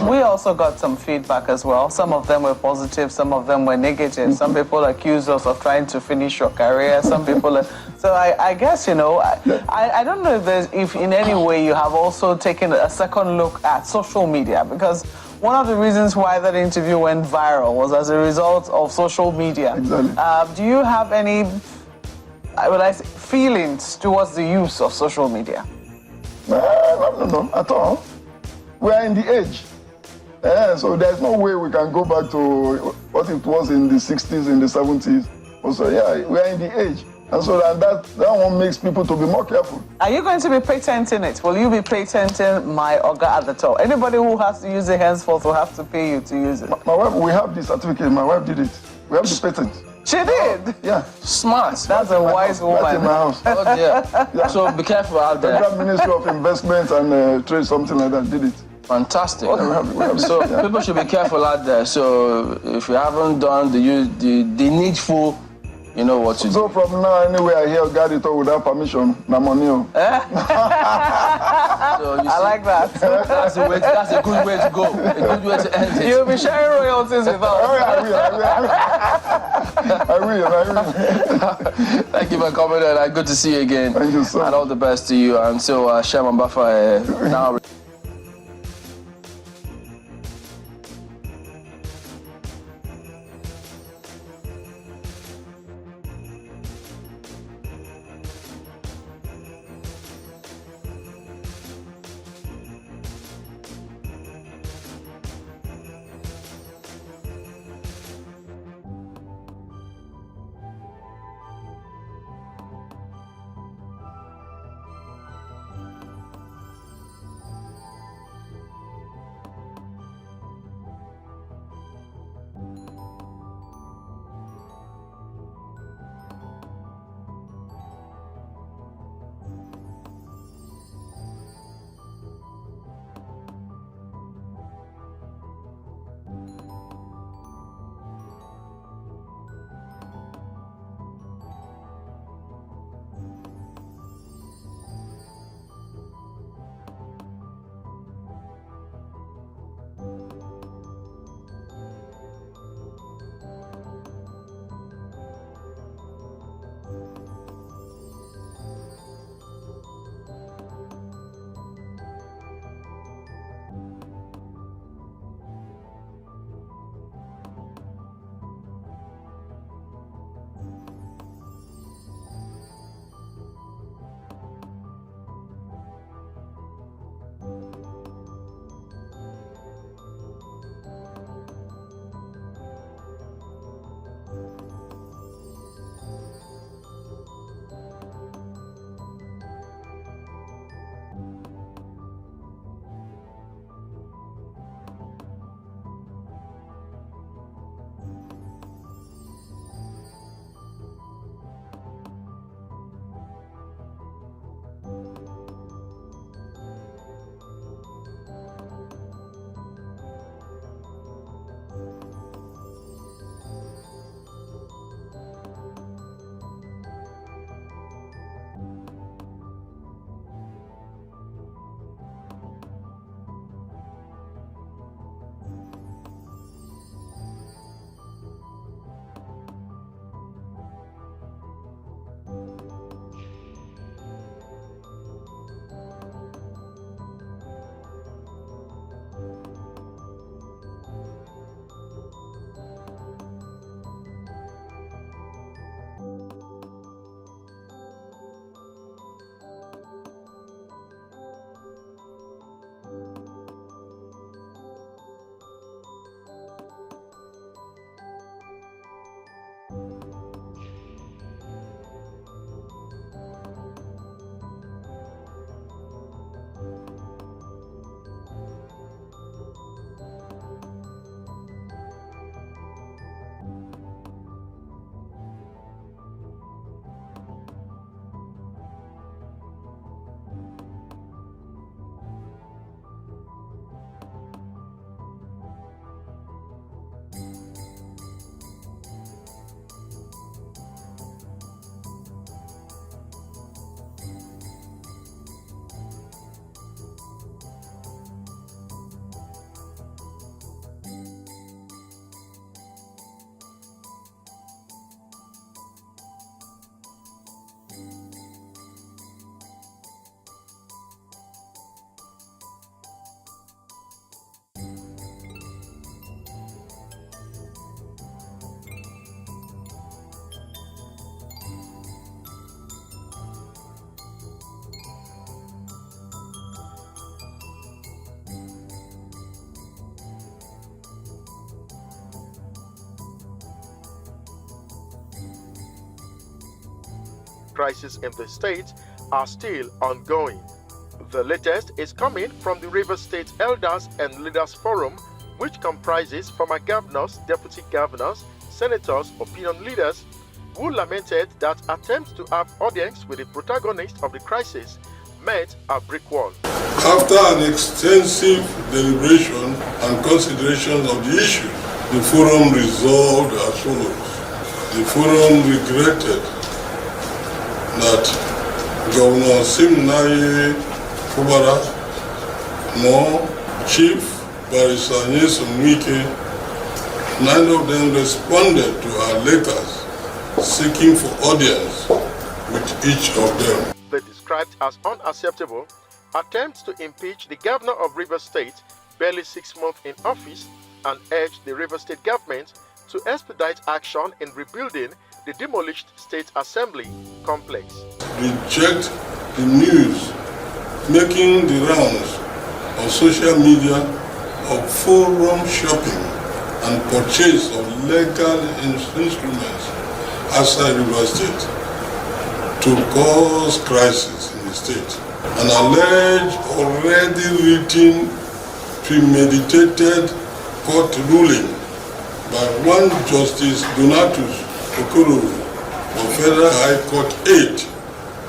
We also got some feedback as well. Some of them were positive, some of them were negative. Some people accused us of trying to finish your career. Some people... So I guess, you know, I don't know if in any way you have also taken a second look at social media, because one of the reasons why that interview went viral was as a result of social media. Exactly. Do you have any, feelings towards the use of social media? No, at all. We are in the age. So there's no way we can go back to what it was in the 60s, in the 70s. Also, yeah, we are in the age. And so that one makes people to be more careful. Are you going to be patenting it? Will you be patenting my Oga at the top? Anybody who has to use it henceforth will have to pay you to use it. My wife, we have the certificate. My wife did it. We have the patent. She did? Yeah. Smart. That's a wise woman. That's in my house. Oh, yeah. So be careful out there. The Ministry of Investment and Trade, something like that, did it. Fantastic. We have So people should be careful out there. So if you haven't done the needful, you know what to do. So from now, anyway, I hear God it all without permission. Namonio. So you see, I like that. That's a good way to go. A good way to end it. You'll be sharing royalties with us. I will. Thank you for coming in. Good to see you again. Thank you so much. And all the best to you. And so, Sherman Buffer now. crisis in the state are still ongoing. The latest is coming from the Rivers State Elders and Leaders Forum, which comprises former governors, deputy governors, senators, opinion leaders, who lamented that attempts to have audience with the protagonist of the crisis met a brick wall. After an extensive deliberation and consideration of the issue, the forum resolved as follows. The forum regretted that Governor Simnaye Fubara nor Chief Barrister Wike, neither of them responded to our letters seeking for audience with each of them. They described as unacceptable attempts to impeach the governor of Rivers State, barely 6 months in office, and urged the Rivers State government to expedite action in rebuilding the demolished State Assembly complex. Reject the news making the rounds on social media of forum shopping and purchase of legal instruments outside Rivers State to cause crisis in the state. An alleged already written premeditated court ruling by one Justice Donatus Okoro of Federal High Court 8,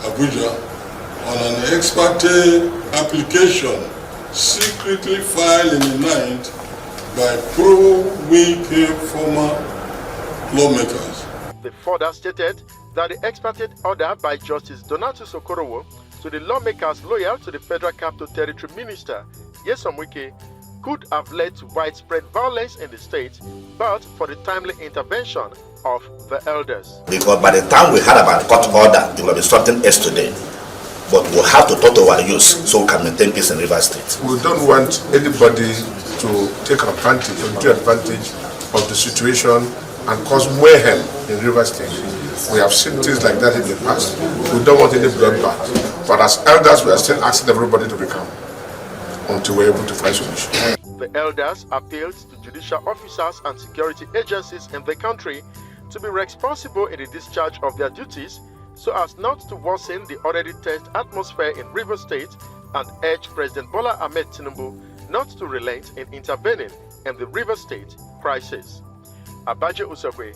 Abuja, on an ex parte application secretly filed in the night by pro-Wike former lawmakers. They further stated that the ex parte order by Justice Donatus Okoro to the lawmakers loyal to the Federal Capital Territory Minister, Nyesom Wike, could have led to widespread violence in the state, but for the timely intervention of the elders. Because by the time we had about court order, it will be something else today. But we'll have to talk to our youth so we can maintain peace in Rivers State. We don't want anybody to take advantage of the situation and cause mayhem in Rivers State. We have seen things like that in the past. We don't want any bloodbath. But as elders, we are still asking everybody to be calm until we're able to find solutions. The elders appealed to judicial officers and security agencies in the country to be responsible in the discharge of their duties so as not to worsen the already tense atmosphere in Rivers State, and urged President Bola Ahmed Tinubu not to relent in intervening in the Rivers State crisis. Abaje Usokwe,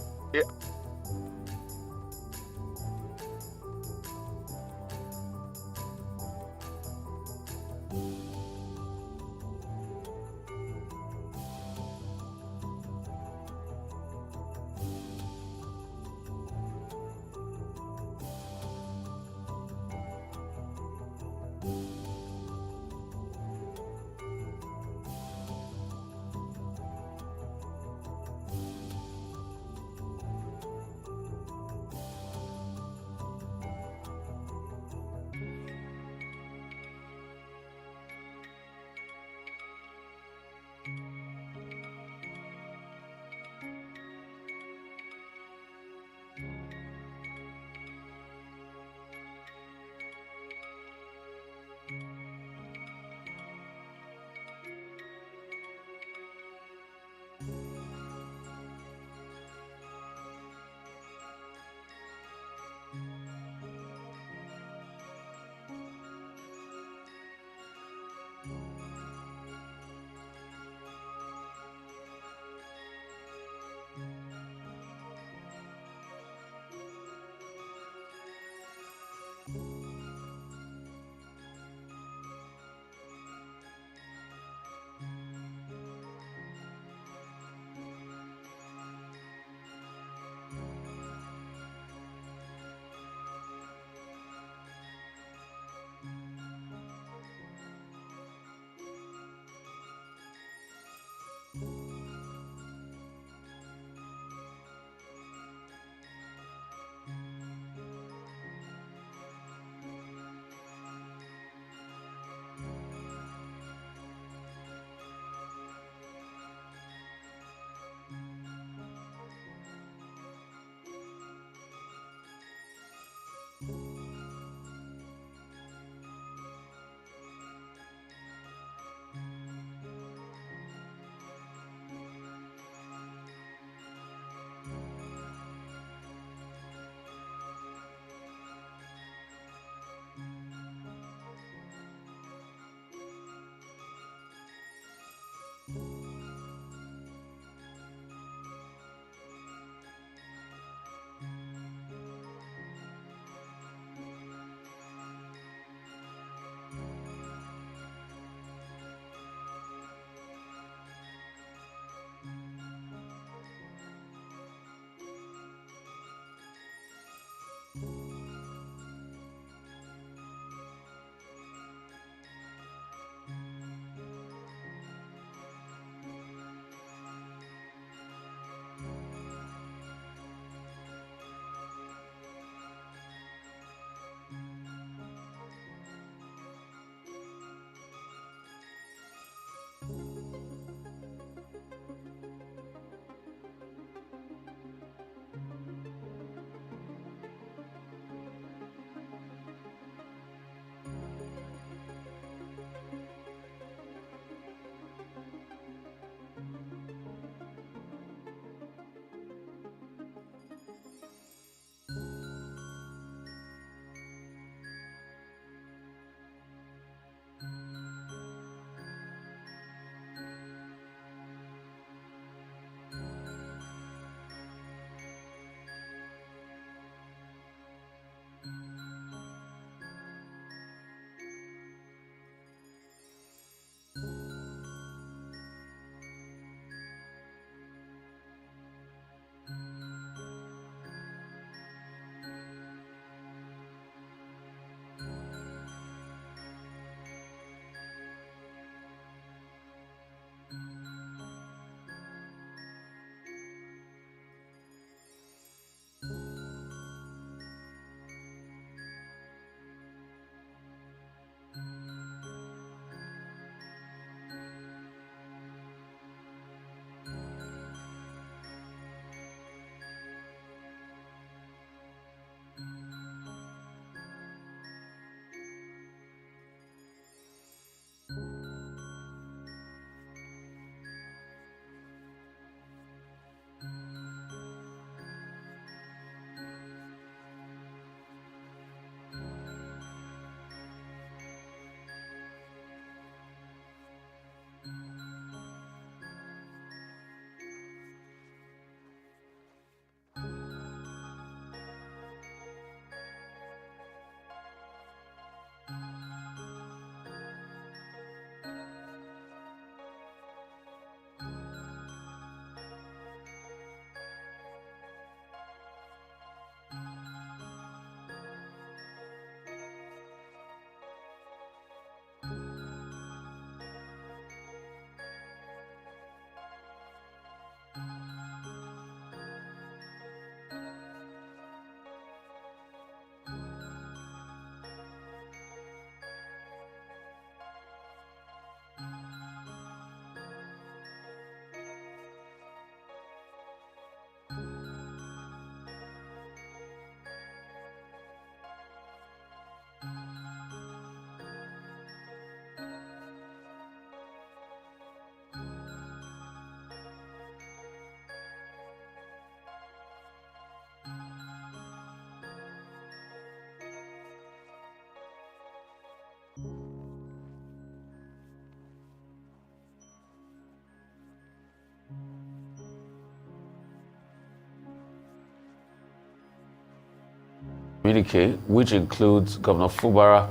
communique, which includes Governor Fubara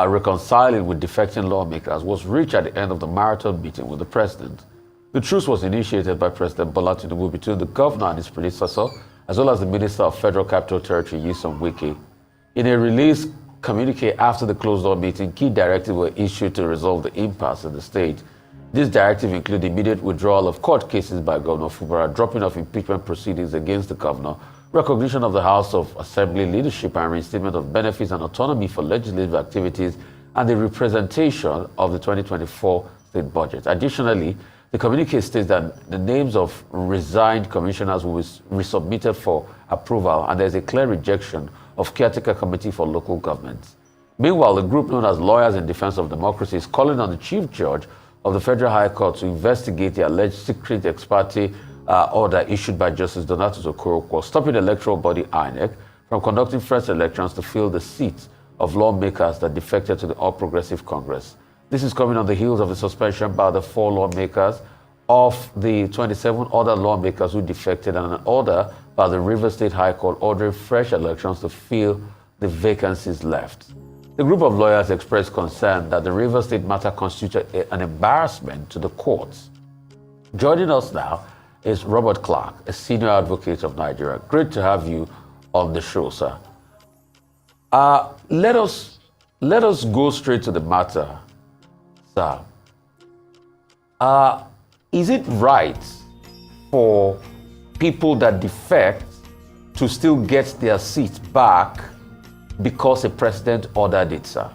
reconciling with defecting lawmakers, was reached at the end of the marathon meeting with the president. The truce was initiated by President Bola Tinubu between the governor and his predecessor, as well as the Minister of Federal Capital Territory, Wike. In a release communique after the closed-door meeting, key directives were issued to resolve the impasse in the state. This directive include immediate withdrawal of court cases by Governor Fubara, dropping of impeachment proceedings against the governor, recognition of the House of Assembly leadership and reinstatement of benefits and autonomy for legislative activities, and the representation of the 2024 state budget. Additionally, the communique states that the names of resigned commissioners will be resubmitted for approval, and there is a clear rejection of caretaker committee for local governments. Meanwhile, the group known as Lawyers in Defense of Democracy is calling on the Chief Judge of the Federal High Court to investigate the alleged secret ex parte order issued by Justice Donatus Okonkwo, stopping the electoral body INEC from conducting fresh elections to fill the seats of lawmakers that defected to the All Progressive Congress. This is coming on the heels of the suspension by the 4 lawmakers of the 27 other lawmakers who defected, and an order by the Rivers State High Court ordering fresh elections to fill the vacancies left. The group of lawyers expressed concern that the Rivers State matter constituted an embarrassment to the courts. Joining us now is Robert Clark, a senior advocate of Nigeria. Great to have you on the show, sir. Let us go straight to the matter, sir. Is it right for people that defect to still get their seats back because a president ordered it, sir?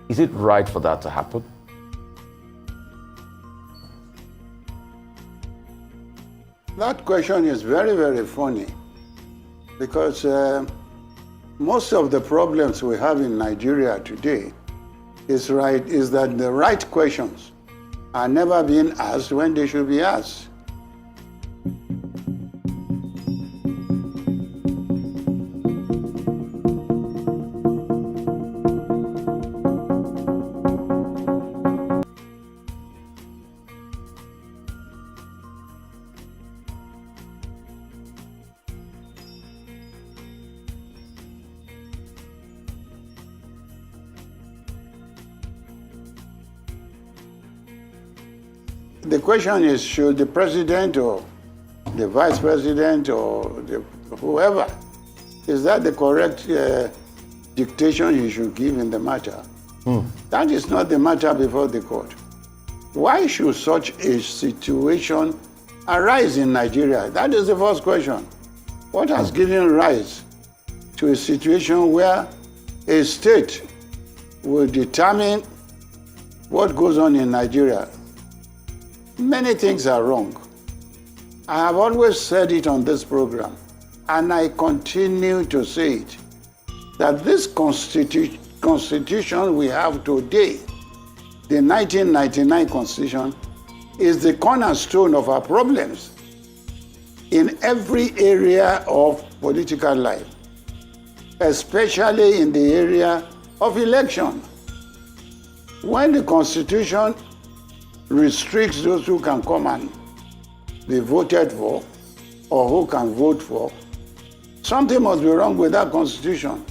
Is it right for that to happen? That question is very, very funny, because most of the problems we have in Nigeria today is that the right questions are never being asked when they should be asked. The question is, should the president or the vice president or whoever, is that the correct dictation he should give in the matter? That is not the matter before the court. Why should such a situation arise in Nigeria? That is the first question. What has given rise to a situation where a state will determine what goes on in Nigeria? Many things are wrong. I have always said it on this program, and I continue to say it, that this constitution we have today, the 1999 Constitution, is the cornerstone of our problems in every area of political life, especially in the area of election. When the Constitution restricts those who can come and be voted for or who can vote for, something must be wrong with that Constitution.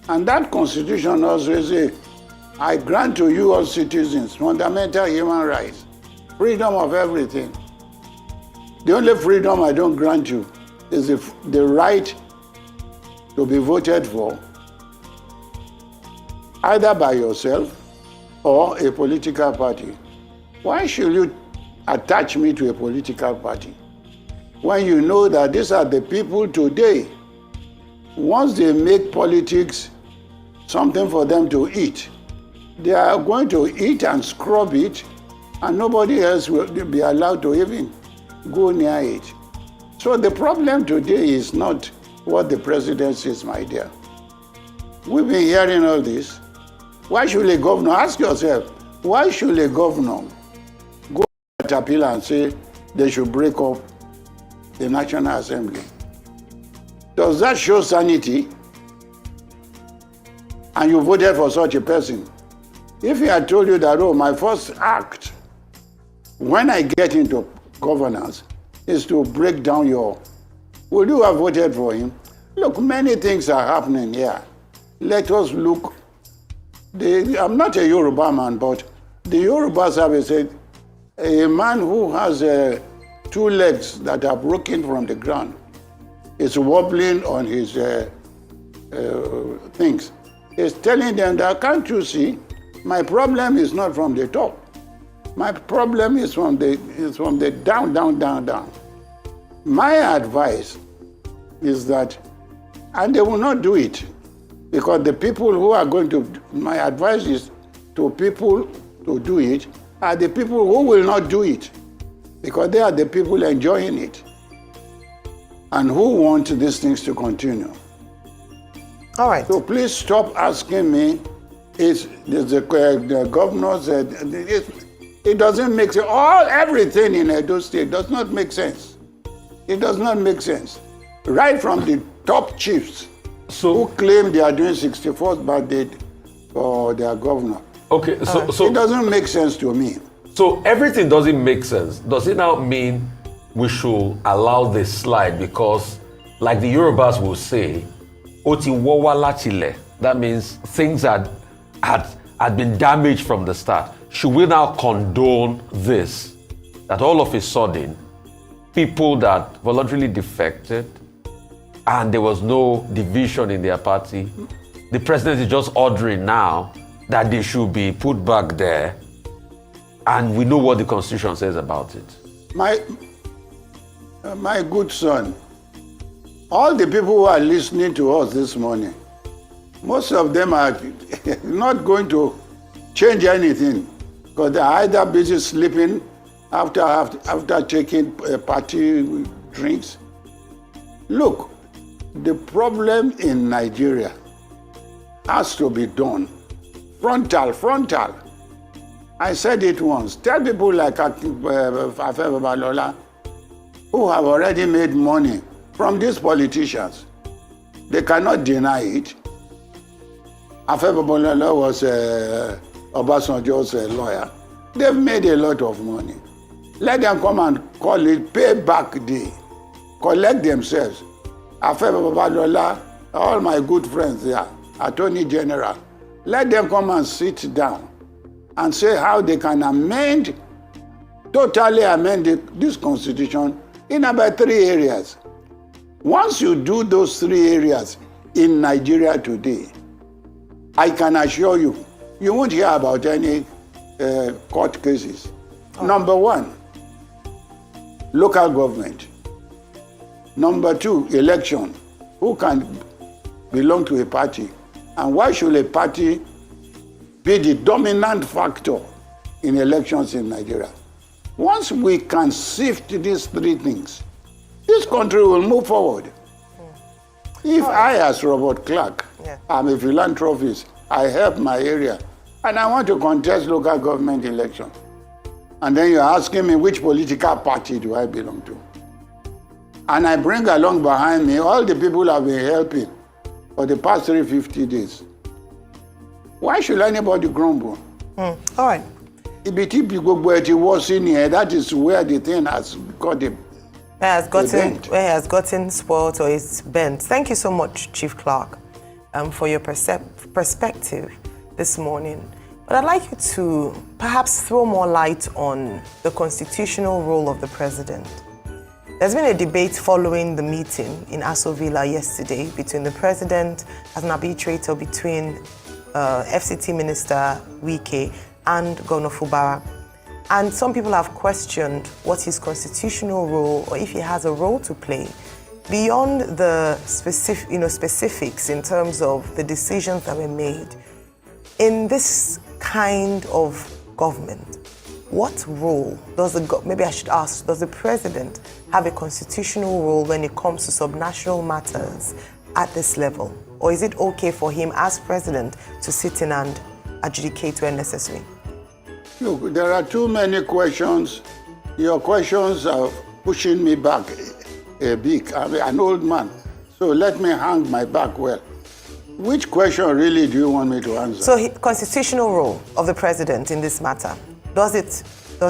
And that Constitution also says, I grant to you all citizens fundamental human rights, freedom of everything. The only freedom I don't grant you is the right to be voted for, either by yourself or a political party. Why should you attach me to a political party when you know that these are the people today? Once they make politics something for them to eat, they are going to eat and scrub it, and nobody else will be allowed to even go near it. So the problem today is not what the president says, my dear. We've been hearing all this. Why should a governor, ask yourself, why should a governor go to appeal and say they should break up the National Assembly? Does that show sanity? And you voted for such a person. If he had told you that, oh, my first act when I get into governance is to break down your, would you have voted for him? Look, many things are happening here. let us look. I'm not a Yoruba man, but the Yorubas have said a man who has 2 legs that are broken from the ground is wobbling on his things. He's telling them that, can't you see, my problem is not from the top. My problem is from the down, down, down, down. My advice is that, and they will not do it, because the people who are going to, my advice is to people to do it, are the people who will not do it, because they are the people enjoying it and who want these things to continue. All right. So please stop asking me, the governor said, it doesn't make sense. Everything in Edo State does not make sense. It does not make sense. Right from the top chiefs who claim they are doing 64th birthday for their governor. Okay, so it doesn't make sense to me. So everything doesn't make sense. Does it now mean we should allow this slide? Because, like the Yorubas will say, Oti wawala chile. That means things had been damaged from the start. Should we now condone this? That all of a sudden, people that voluntarily defected and there was no division in their party, the president is just ordering now that they should be put back there, and we know what the Constitution says about it. My good son, all the people who are listening to us this morning, most of them are not going to change anything, because they're either busy sleeping after taking party drinks. Look, the problem in Nigeria has to be done. Frontal. I said it once. Tell people like Afebalola, who have already made money from these politicians. They cannot deny it. Afebalola was Obasanjo's lawyer. They've made a lot of money. Let them come and call it payback day. Collect themselves. Afebalola, all my good friends there, Attorney General, let them come and sit down and say how they can totally amend this constitution in about 3 areas. Once you do those 3 areas in Nigeria today, I can assure you, you won't hear about any court cases. Number 1, local government. Number 2, election. Who can belong to a party? And why should a party be the dominant factor in elections in Nigeria? Once we can sift these 3 things, this country will move forward. If I, as Robert Clark, am a philanthropist, I help my area, and I want to contest local government election, and then you're asking me which political party do I belong to? And I bring along behind me all the people I've been helping for the past 350 days. Why should anybody grumble? All right. That is where the thing has got him. Where it has gotten spoiled or is bent. Thank you so much, Chief Clark, for your perspective this morning. But I'd like you to perhaps throw more light on the constitutional role of the president. There's been a debate following the meeting in Aso Villa yesterday between the president as an arbitrator between FCT Minister Wike and Governor Fubara. And some people have questioned what his constitutional role, or if he has a role to play, beyond the specifics in terms of the decisions that were made. In this kind of government, what role does maybe I should ask, does the president have a constitutional role when it comes to subnational matters at this level? Or is it okay for him as president to sit in and adjudicate where necessary? Look, there are too many questions. Your questions are pushing me back a bit. I'm an old man, so let me hang my back well. Which question really do you want me to answer? So, constitutional role of the president in this matter. Does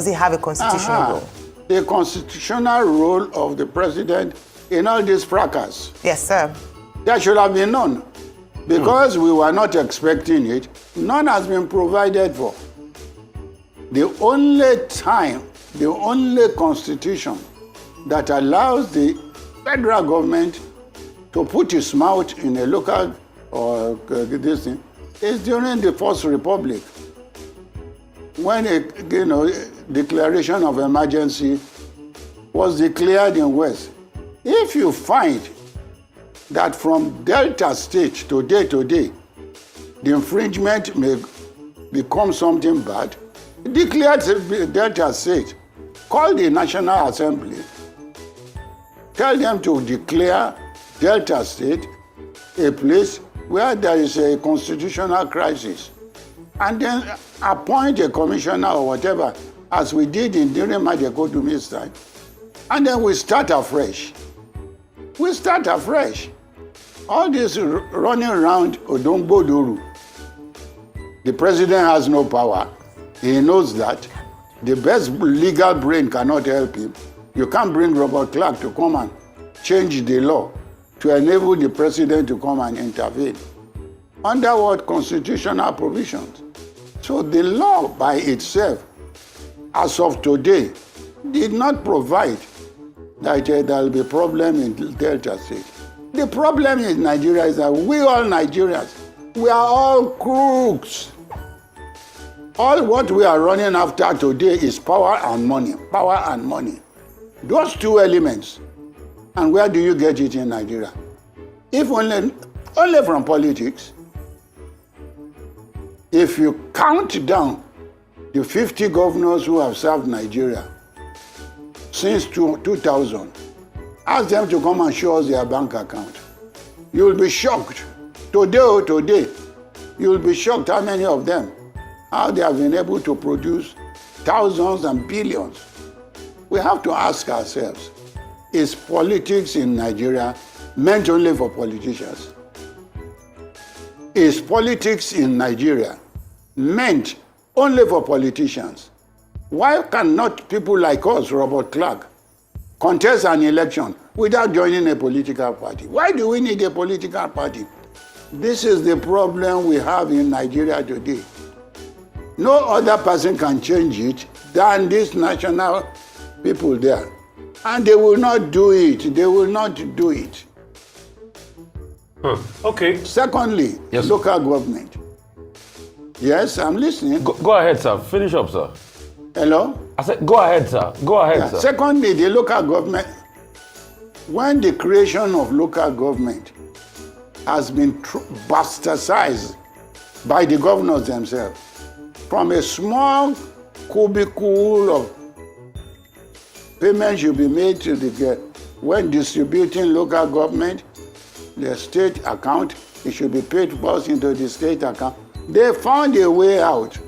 he have a constitutional role? The constitutional role of the president in all this fracas. Yes, sir. There should have been none. Because we were not expecting it, none has been provided for. The only constitution that allows the federal government to put its mouth in a local or this thing is during the First Republic, when a declaration of emergency was declared in West. If you find that from Delta State today, the infringement may become something bad, declare Delta State, call the National Assembly, tell them to declare Delta State a place where there is a constitutional crisis, and then appoint a commissioner or whatever, as we did during Majekodumi's time, and then we start afresh. We start afresh. All this running around Odongbodoru. The president has no power. He knows that. The best legal brain cannot help him. You can't bring Robert Clark to come and change the law to enable the president to come and intervene. Under what constitutional provisions? So the law by itself, as of today, did not provide that there will be a problem in Delta State. The problem in Nigeria is that we all Nigerians, we are all crooks. All what we are running after today is power and money. Power and money. Those two elements. And where do you get it in Nigeria? If only from politics. If you count down the 50 governors who have served Nigeria since 2000, ask them to come and show us their bank account. You will be shocked. Today, you will be shocked how many of them, how they have been able to produce thousands and billions. We have to ask ourselves, is politics in Nigeria meant only for politicians? Is politics in Nigeria meant only for politicians? Why cannot people like us, Robert Clark, contest an election without joining a political party? Why do we need a political party? This is the problem we have in Nigeria today. No other person can change it than these national people there. And they will not do it. They will not do it. Okay. Secondly, yes, local government. Yes, I'm listening. Go ahead, sir. Finish up, sir. Hello? I said, go ahead, sir. Go ahead, sir. Secondly, the local government. When the creation of local government has been bastardized by the governors themselves, from a small cubicle of payment should be made to the when distributing local government, the state account, it should be paid first into the state account. They found a way out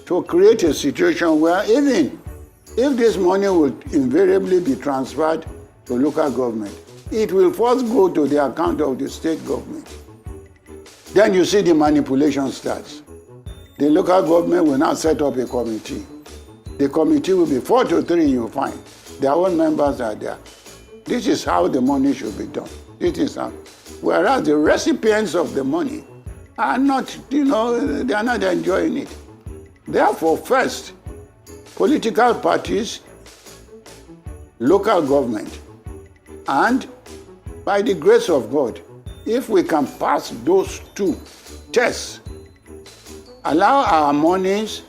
to create a situation where even if this money will invariably be transferred to local government, it will first go to the account of the state government. Then you see the manipulation starts. The local government will now set up a committee. The committee will be 4 to 3, you find. Their own members are there. This is how the money should be done. This is how. Whereas the recipients of the money are not, they are not enjoying it. Therefore, first, political parties, local government, and by the grace of God, if we can pass those two tests, allow our monies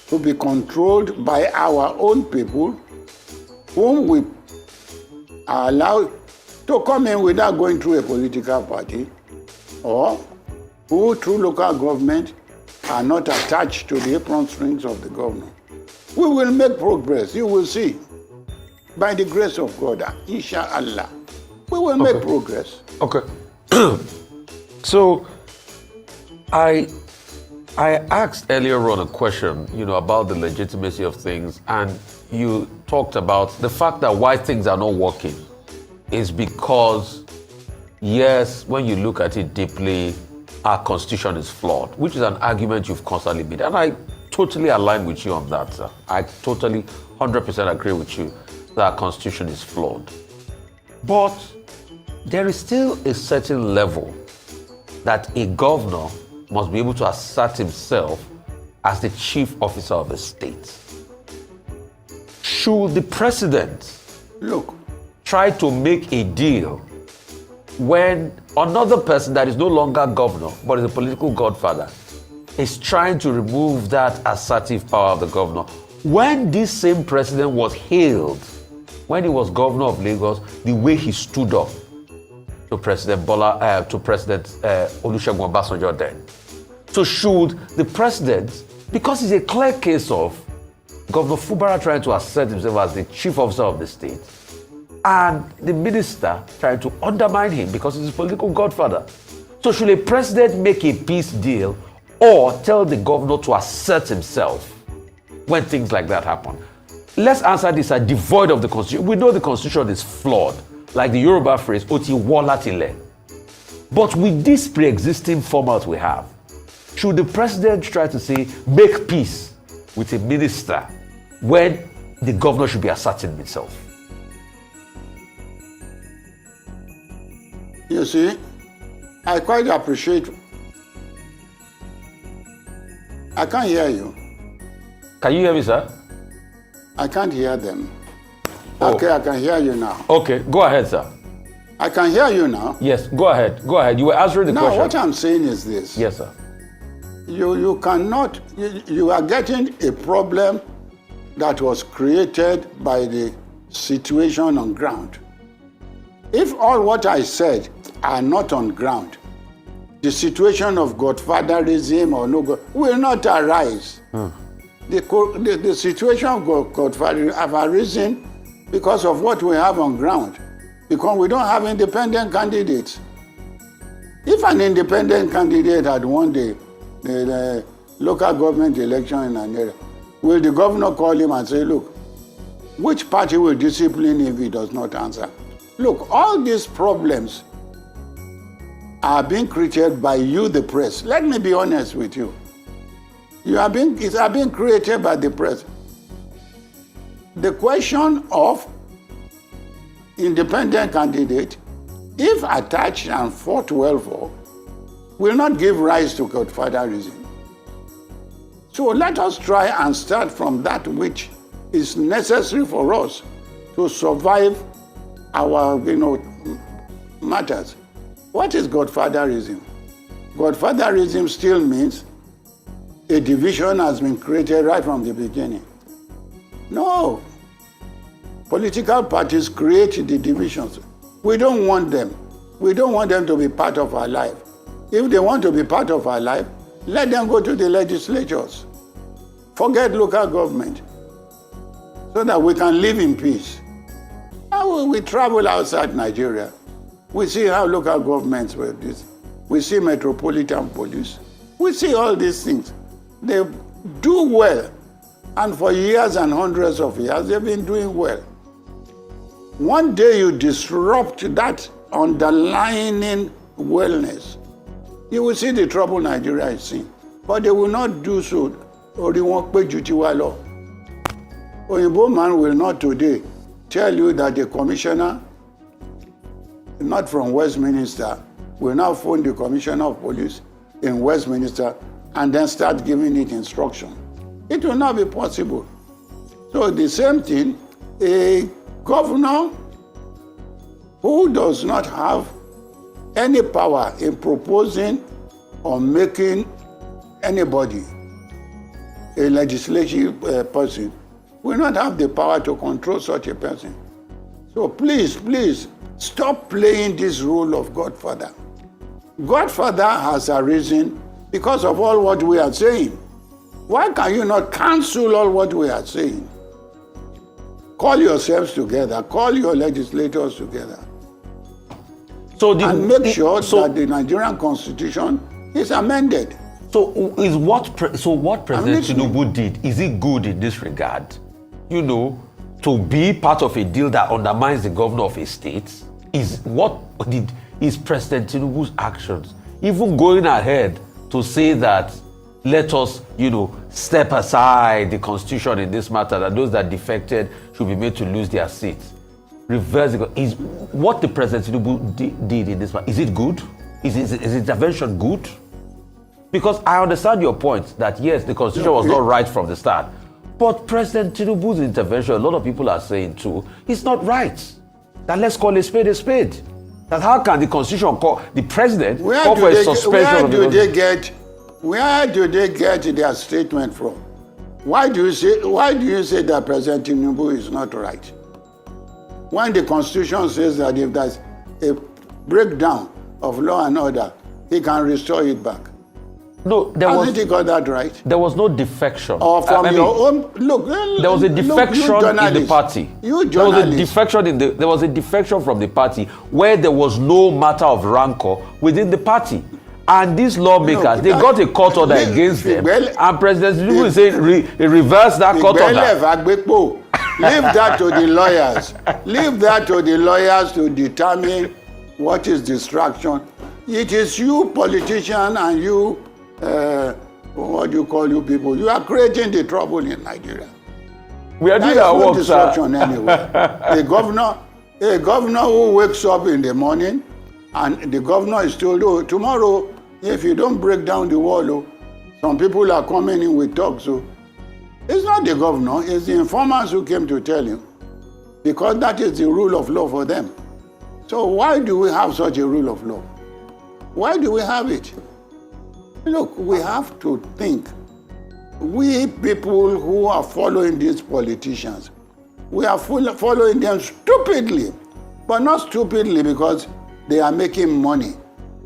to be controlled by our own people, whom we are allowed to come in without going through a political party, or who through local government are not attached to the apron strings of the government. We will make progress, you will see. By the grace of God, inshallah, we will make progress. Okay. So, I asked earlier on a question, about the legitimacy of things, and you talked about the fact that why things are not working is because, yes, when you look at it deeply, our constitution is flawed, which is an argument you've constantly made. And I totally align with you on that, sir. I totally 100% agree with you that our constitution is flawed. But there is still a certain level that a governor must be able to assert himself as the chief officer of a state. Should the president try to make a deal when another person that is no longer governor but is a political godfather is trying to remove that assertive power of the governor? When this same president was hailed, when he was governor of Lagos, the way he stood up to President Olusegun Obasanjo then. So should the president, because it's a clear case of Governor Fubara trying to assert himself as the chief officer of the state, and the minister trying to undermine him because he's a political godfather. So should a president make a peace deal or tell the governor to assert himself when things like that happen? Let's answer this as devoid of the constitution. We know the constitution is flawed, like the Yoruba phrase, Oti Wolatile. But with this pre-existing format we have, should the president try to say, make peace with a minister when the governor should be asserting himself? You see, I quite appreciate. I can't hear you. Can you hear me, sir? I can't hear them. Oh. Okay, I can hear you now. Okay, go ahead, sir. I can hear you now. Yes, go ahead. Go ahead. You were answering the question. Now, what I'm saying is this. Yes, sir. You cannot, you are getting a problem that was created by the situation on ground. If all what I said are not on ground, the situation of godfatherism or no God will not arise. The situation of godfatherism have arisen because of what we have on ground, because we don't have independent candidates. If an independent candidate had won the local government election in Nigeria, will the governor call him and say, look, which party will discipline if he does not answer? Look, all these problems are being created by you, the press. Let me be honest with you. It's being created by the press. The question of independent candidate, if attached and fought well for, will not give rise to godfatherism. So let us try and start from that which is necessary for us to survive our, matters. What is godfatherism? Godfatherism still means a division has been created right from the beginning. No. Political parties create the divisions. We don't want them. We don't want them to be part of our life. If they want to be part of our life, let them go to the legislatures. Forget local government so that we can live in peace. Now we travel outside Nigeria. We see how local governments were this. We see metropolitan police. We see all these things. They do well. And for years and hundreds of years, they've been doing well. One day you disrupt that underlying wellness, you will see the trouble Nigeria is seeing. But they will not do so, or they won't pay duty law. Oyinbo man will not today tell you that the commissioner, not from Westminster, will now phone the commissioner of police in Westminster and then start giving it instruction. It will not be possible. So the same thing, a governor who does not have any power in proposing or making anybody a legislative person will not have the power to control such a person. So please, stop playing this role of Godfather. Godfather has arisen because of all what we are saying. Why can you not cancel all what we are saying? Call yourselves together, call your legislators together. And make sure that the Nigerian Constitution is amended. So what President Tinubu did, is it good in this regard? To be part of a deal that undermines the governor of a state? Is President Tinubu's actions even going ahead to say that let us, step aside the constitution in this matter, that those that defected should be made to lose their seats? Reverse it. Is what the President Tinubu did in this matter, is it good? Is intervention good? Because I understand your point that yes, the constitution was not right from the start. But President Tinubu's intervention, a lot of people are saying too, is not right. That let's call a spade a spade. That how can the constitution call the president call for a suspension of the constitution? Where do they get their statement from? Why do you say that President Tinubu is not right? When the constitution says that if there's a breakdown of law and order, he can restore it back. No, hasn't he got that right? There was no defection. Or from your own look. There was a defection in the party. There was a defection from the party where there was no matter of rancor within the party. And these lawmakers, they got a court order against them. And President Tinubu is saying reverse that court order. Leave that to the lawyers. Leave that to the lawyers to determine what is distraction. It is you, politician, and you, what do you call you people? You are creating the trouble in Nigeria. We are doing our work, distraction anyway. A governor who wakes up in the morning, and the governor is told, oh, tomorrow, if you don't break down the wall, oh, some people are coming in with talks. So it's not the governor, it's the informers who came to tell him, because that is the rule of law for them. So why do we have such a rule of law? Why do we have it? Look, we have to think. We people who are following these politicians, we are following them stupidly, but not stupidly because they are making money.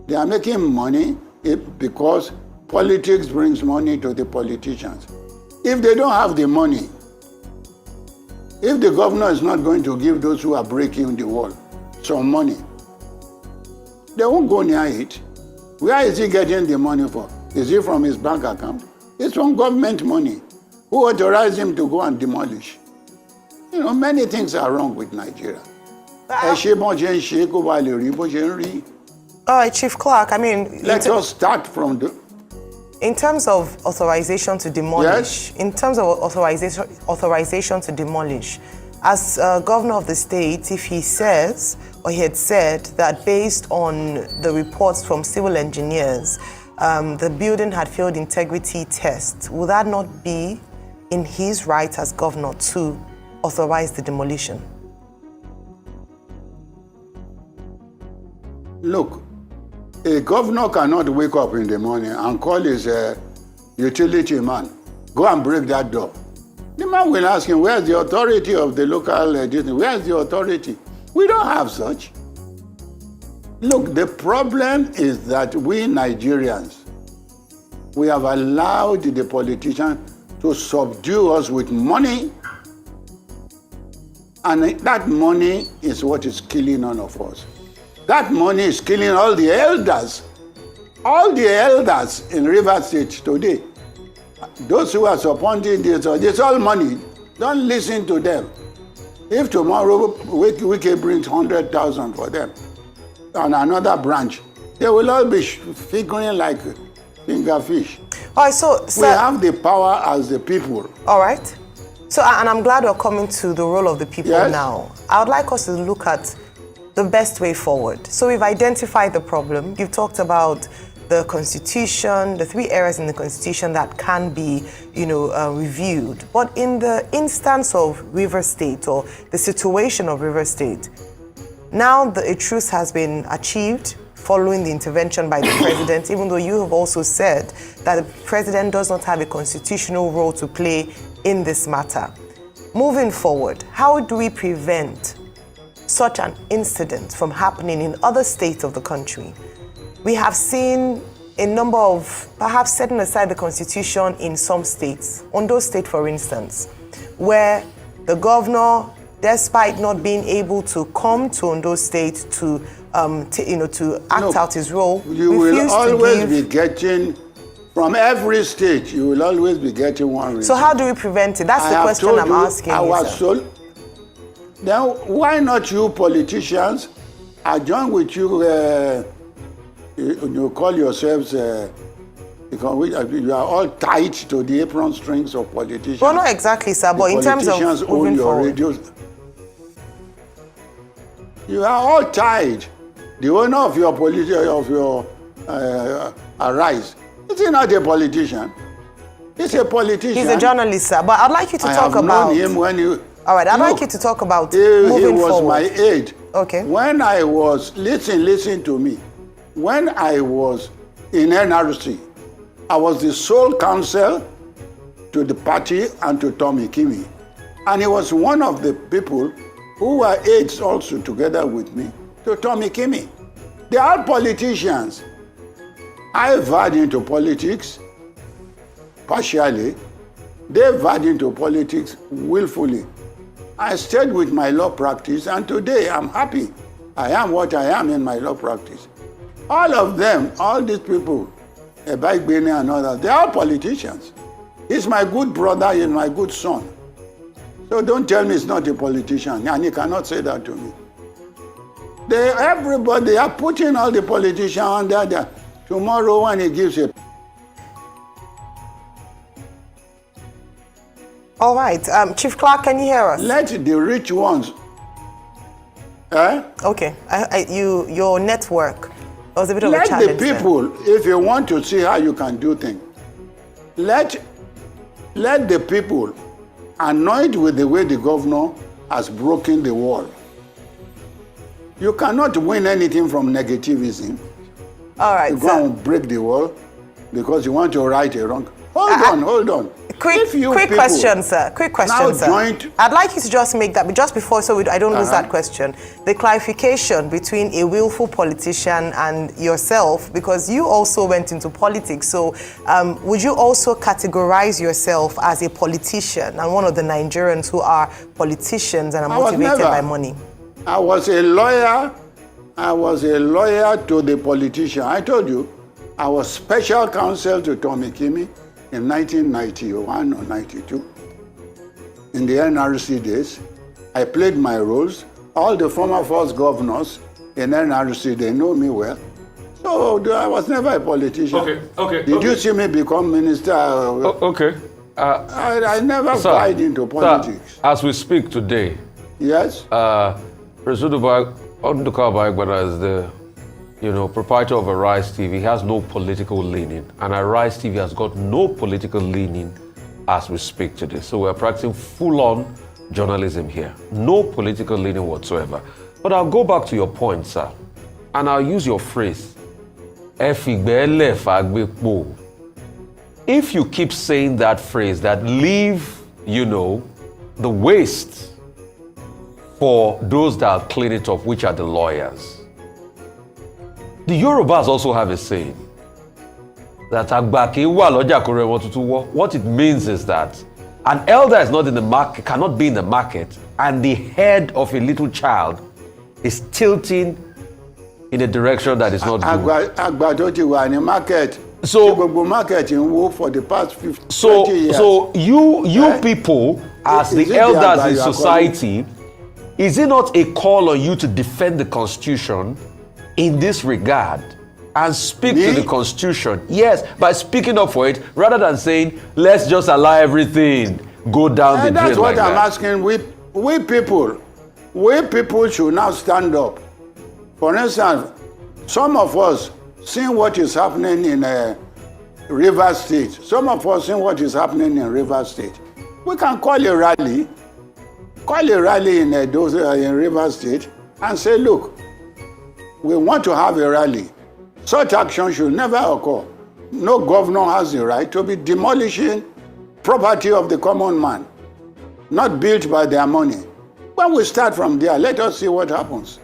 They are making money because politics brings money to the politicians. If they don't have the money, if the governor is not going to give those who are breaking the wall some money, they won't go near it. Where is he getting the money for? Is it from his bank account? It's from government money. Who authorized him to go and demolish? You know, many things are wrong with Nigeria. All right, Chief Clark, I mean... Let us start from the... In terms of authorization to demolish, yes? in terms of authorization to demolish, as governor of the state, if he says, or he had said, that based on the reports from civil engineers, the building had failed integrity tests, would that not be in his right as governor to authorize the demolition? Look, a governor cannot wake up in the morning and call his utility man, go and break that door. The man will ask him, where's the authority of the local district? Where's the authority? We don't have such. Look, the problem is that we Nigerians, we have allowed the politicians to subdue us with money, and that money is what is killing all of us. That money is killing all the elders in Rivers State today. Those who are supporting this, it's all money. Don't listen to them. If tomorrow Wike brings 100,000 for them on another branch, they will all be figuring like finger fish. All right, so we have the power as the people. All right. So, and I'm glad we're coming to the role of the people now. I would like us to look at the best way forward. So we've identified the problem. You've talked about the Constitution, the 3 areas in the Constitution that can be, reviewed. But in the instance of River State, or the situation of River State, now a truce has been achieved following the intervention by the president, even though you have also said that the president does not have a constitutional role to play in this matter. Moving forward, how do we prevent such an incident from happening in other states of the country? We have seen a number of, perhaps setting aside the constitution in some states, Ondo State for instance, where the governor, despite not being able to come to Ondo State to act out his role, you will always be getting, from every state, you will always be getting one reason. So how do we prevent it? That's the question I'm asking you, Then why not you politicians adjoin with you, you call yourselves, you are all tied to the apron strings of politicians. Well, not exactly, sir, but in terms of politicians own your radios. You are all tied. the owner of your Arise, is he not a politician? He's a politician. He's a journalist, sir. But I'd like you to talk about. I have known him when he. All right, I'd like you to talk about he moving was forward. my aide. Okay. When I was listen to me. When I was in NRC, I was the sole counsel to the party and to Tommy Kimi, and he was one of the people who were aides also together with me to Tommy Kimi. They are politicians. I veered into politics partially. They veered into politics willfully. I stayed with my law practice, and today I'm happy. I am what I am in my law practice. All of them, all these people, Bike Bene and others, they are politicians. He's my good brother, he's my good son. So don't tell me he's not a politician, and you cannot say that to me. Everybody are putting all the politicians under there. Tomorrow when he gives a... All right. Chief Clark, can you hear us? Let the rich ones... Okay. Your network was a bit of a challenge. Let the people, if you want to see how you can do things, let the people, annoyed with the way the governor has broken the wall. You cannot win anything from negativism. All right, you go and break the wall because you want to right a wrong. Hold on. Quick question, sir. I'd like you to just make that, but just before, so I don't lose that question. The clarification between a willful politician and yourself, because you also went into politics. So, would you also categorize yourself as a politician and one of the Nigerians who are politicians and are motivated by money? I was a lawyer. I was a lawyer to the politician. I told you, I was special counsel to Tommy Kimi in 1991 or 92. In the NRC days, I played my roles. All the former first governors in NRC, they know me well. So I was never a politician. Did you see me become minister? I never died into politics. Sir, as we speak today, yes. President Odukabagbada is the proprietor of Arise TV. He has no political leaning, and Arise TV has got no political leaning as we speak today. So we're practicing full-on journalism here. No political leaning whatsoever. But I'll go back to your point, sir, and I'll use your phrase. If you keep saying that phrase, that leave, the waste for those that clean it up, which are the lawyers. The Yorubas also have a saying that what it means is that an elder is not in the market, cannot be in the market, and the head of a little child is tilting in a direction that is not good. So for the past 20 years. So you people, as the elders in society, is it not a call on you to defend the Constitution in this regard and speak to the Constitution? Yes, by speaking up for it rather than saying, let's just allow everything go down the drain. That's what I'm asking. We people should now stand up. For instance, some of us seeing what is happening in Rivers State. Some of us seeing what is happening in Rivers State. We can call a rally in Rivers State and say, look, we want to have a rally. Such action should never occur. No governor has the right to be demolishing property of the common man, not built by their money. When we start from there, let us see what happens.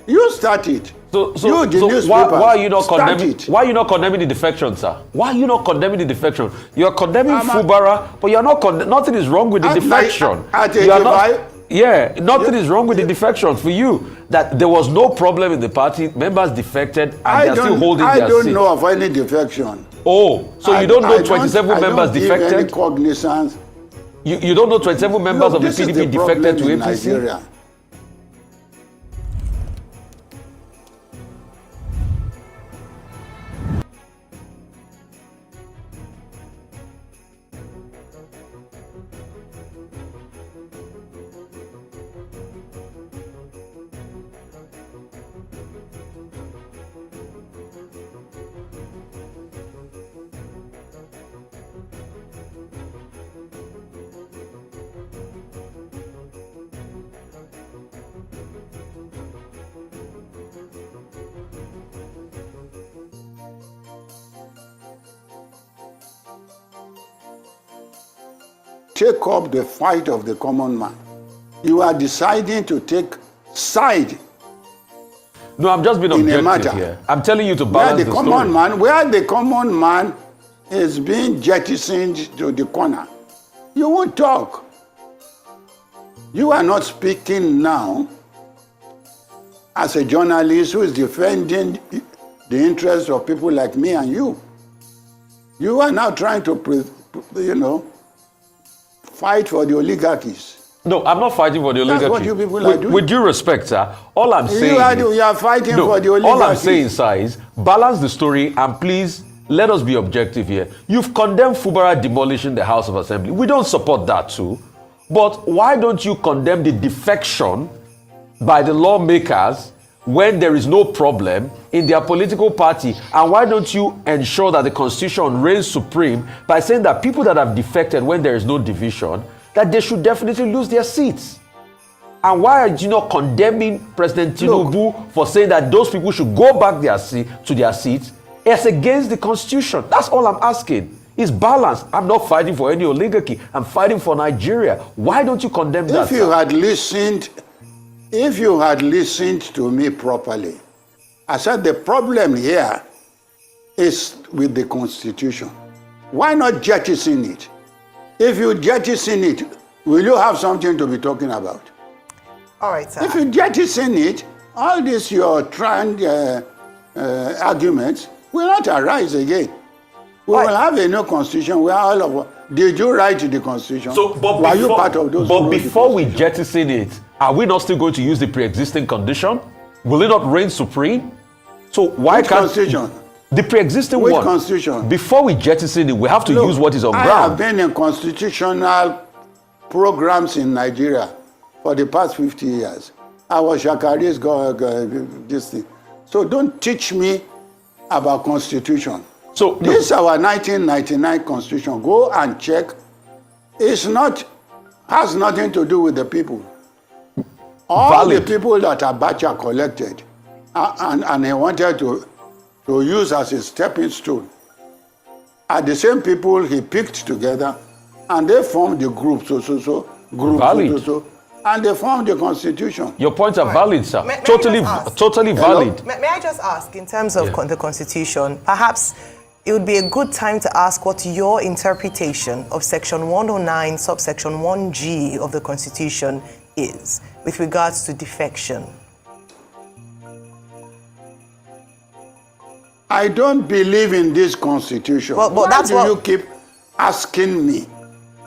You start it. So why are you not condemning? Why are you not condemning the defection, sir? Why are you not condemning the defection? You are condemning Fubara, but you are not. Nothing is wrong with the defection. Nothing is wrong with the defection for you. That there was no problem in the party. Members defected, and they are still holding their seat. I don't know of any defection. Oh, so you don't know 27 members defected? I don't give any cognizance. You don't know 27 members of the PDP defected to APC? Nigeria. take up the fight of the common man. You are deciding to take side. No, I'm just being objective here. I'm telling you to balance the story. Where the common man is being jettisoned to the corner, you won't talk. You are not speaking now as a journalist who is defending the interests of people like me and you. You are now trying to, fight for the oligarchies. No, I'm not fighting for the oligarchy. That's what you people are doing. With due respect, sir, all I'm saying you are fighting for the oligarchy. All I'm saying, sir, is balance the story and please let us be objective here. You've condemned Fubara demolishing the House of Assembly. We don't support that too. But why don't you condemn the defection by the lawmakers when there is no problem in their political party? And why don't you ensure that the Constitution reigns supreme by saying that people that have defected when there is no division, that they should definitely lose their seats? And why are you not condemning President Tinubu for saying that those people should go back to their seats? It's against the Constitution. That's all I'm asking. It's balanced. I'm not fighting for any oligarchy. I'm fighting for Nigeria. Why don't you condemn that? If you had listened to me properly, I said the problem here is with the Constitution. Why not jettison it? If you jettison it, will you have something to be talking about? All right, sir. If you jettison it, all these your trend arguments will not arise again. We will have a new constitution where all of us. Did you write the constitution? Were you part of those? But before we jettison it, are we not still going to use the pre-existing condition? Will it not reign supreme? So why can't constitution? The pre-existing Which one. Constitution? Before we jettison it, we have to use what is on ground. I have been in constitutional programs in Nigeria for the past 50 years. I was Shakari's this thing. So don't teach me about constitution. So this is our 1999 constitution. Go and check. Has nothing to do with the people. All the people that Abacha collected and he wanted to use as a stepping stone are the same people he picked together, and they formed the group and they formed the constitution. Your points are valid, sir. Totally valid. May I just ask, in terms of the constitution, perhaps it would be a good time to ask what your interpretation of section 109, subsection 1G of the constitution is with regards to defection. I don't believe in this constitution. But why do you keep asking me?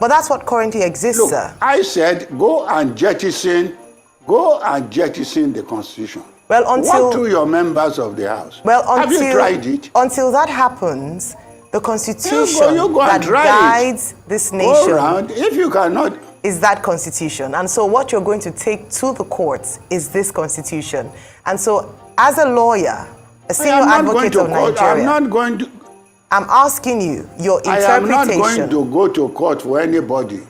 But that's what currently exists, sir. I said go and jettison the constitution. Well, what to your members of the House? Have you tried it? Until that happens, the constitution that guides this nation, if you cannot, is that constitution. And so what you're going to take to the courts is this constitution. And so as a lawyer, a senior advocate of Nigeria, I'm asking you your interpretation. I am not going to go to court for anybody.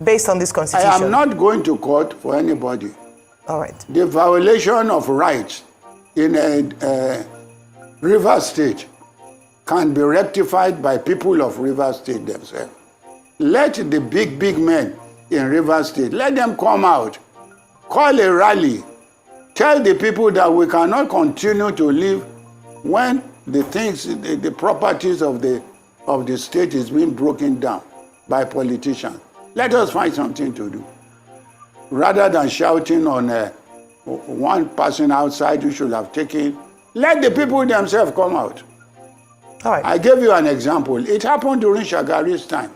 Based on this constitution? I am not going to court for anybody. All right. The violation of rights in a River State can be rectified by people of River State themselves. Let the big men in River State, let them come out, call a rally, tell the people that we cannot continue to live when the properties of the state is being broken down by politicians. Let us find something to do. Rather than shouting on one person outside who should have taken, let the people themselves come out. All right. I gave you an example. It happened during Shagari's time.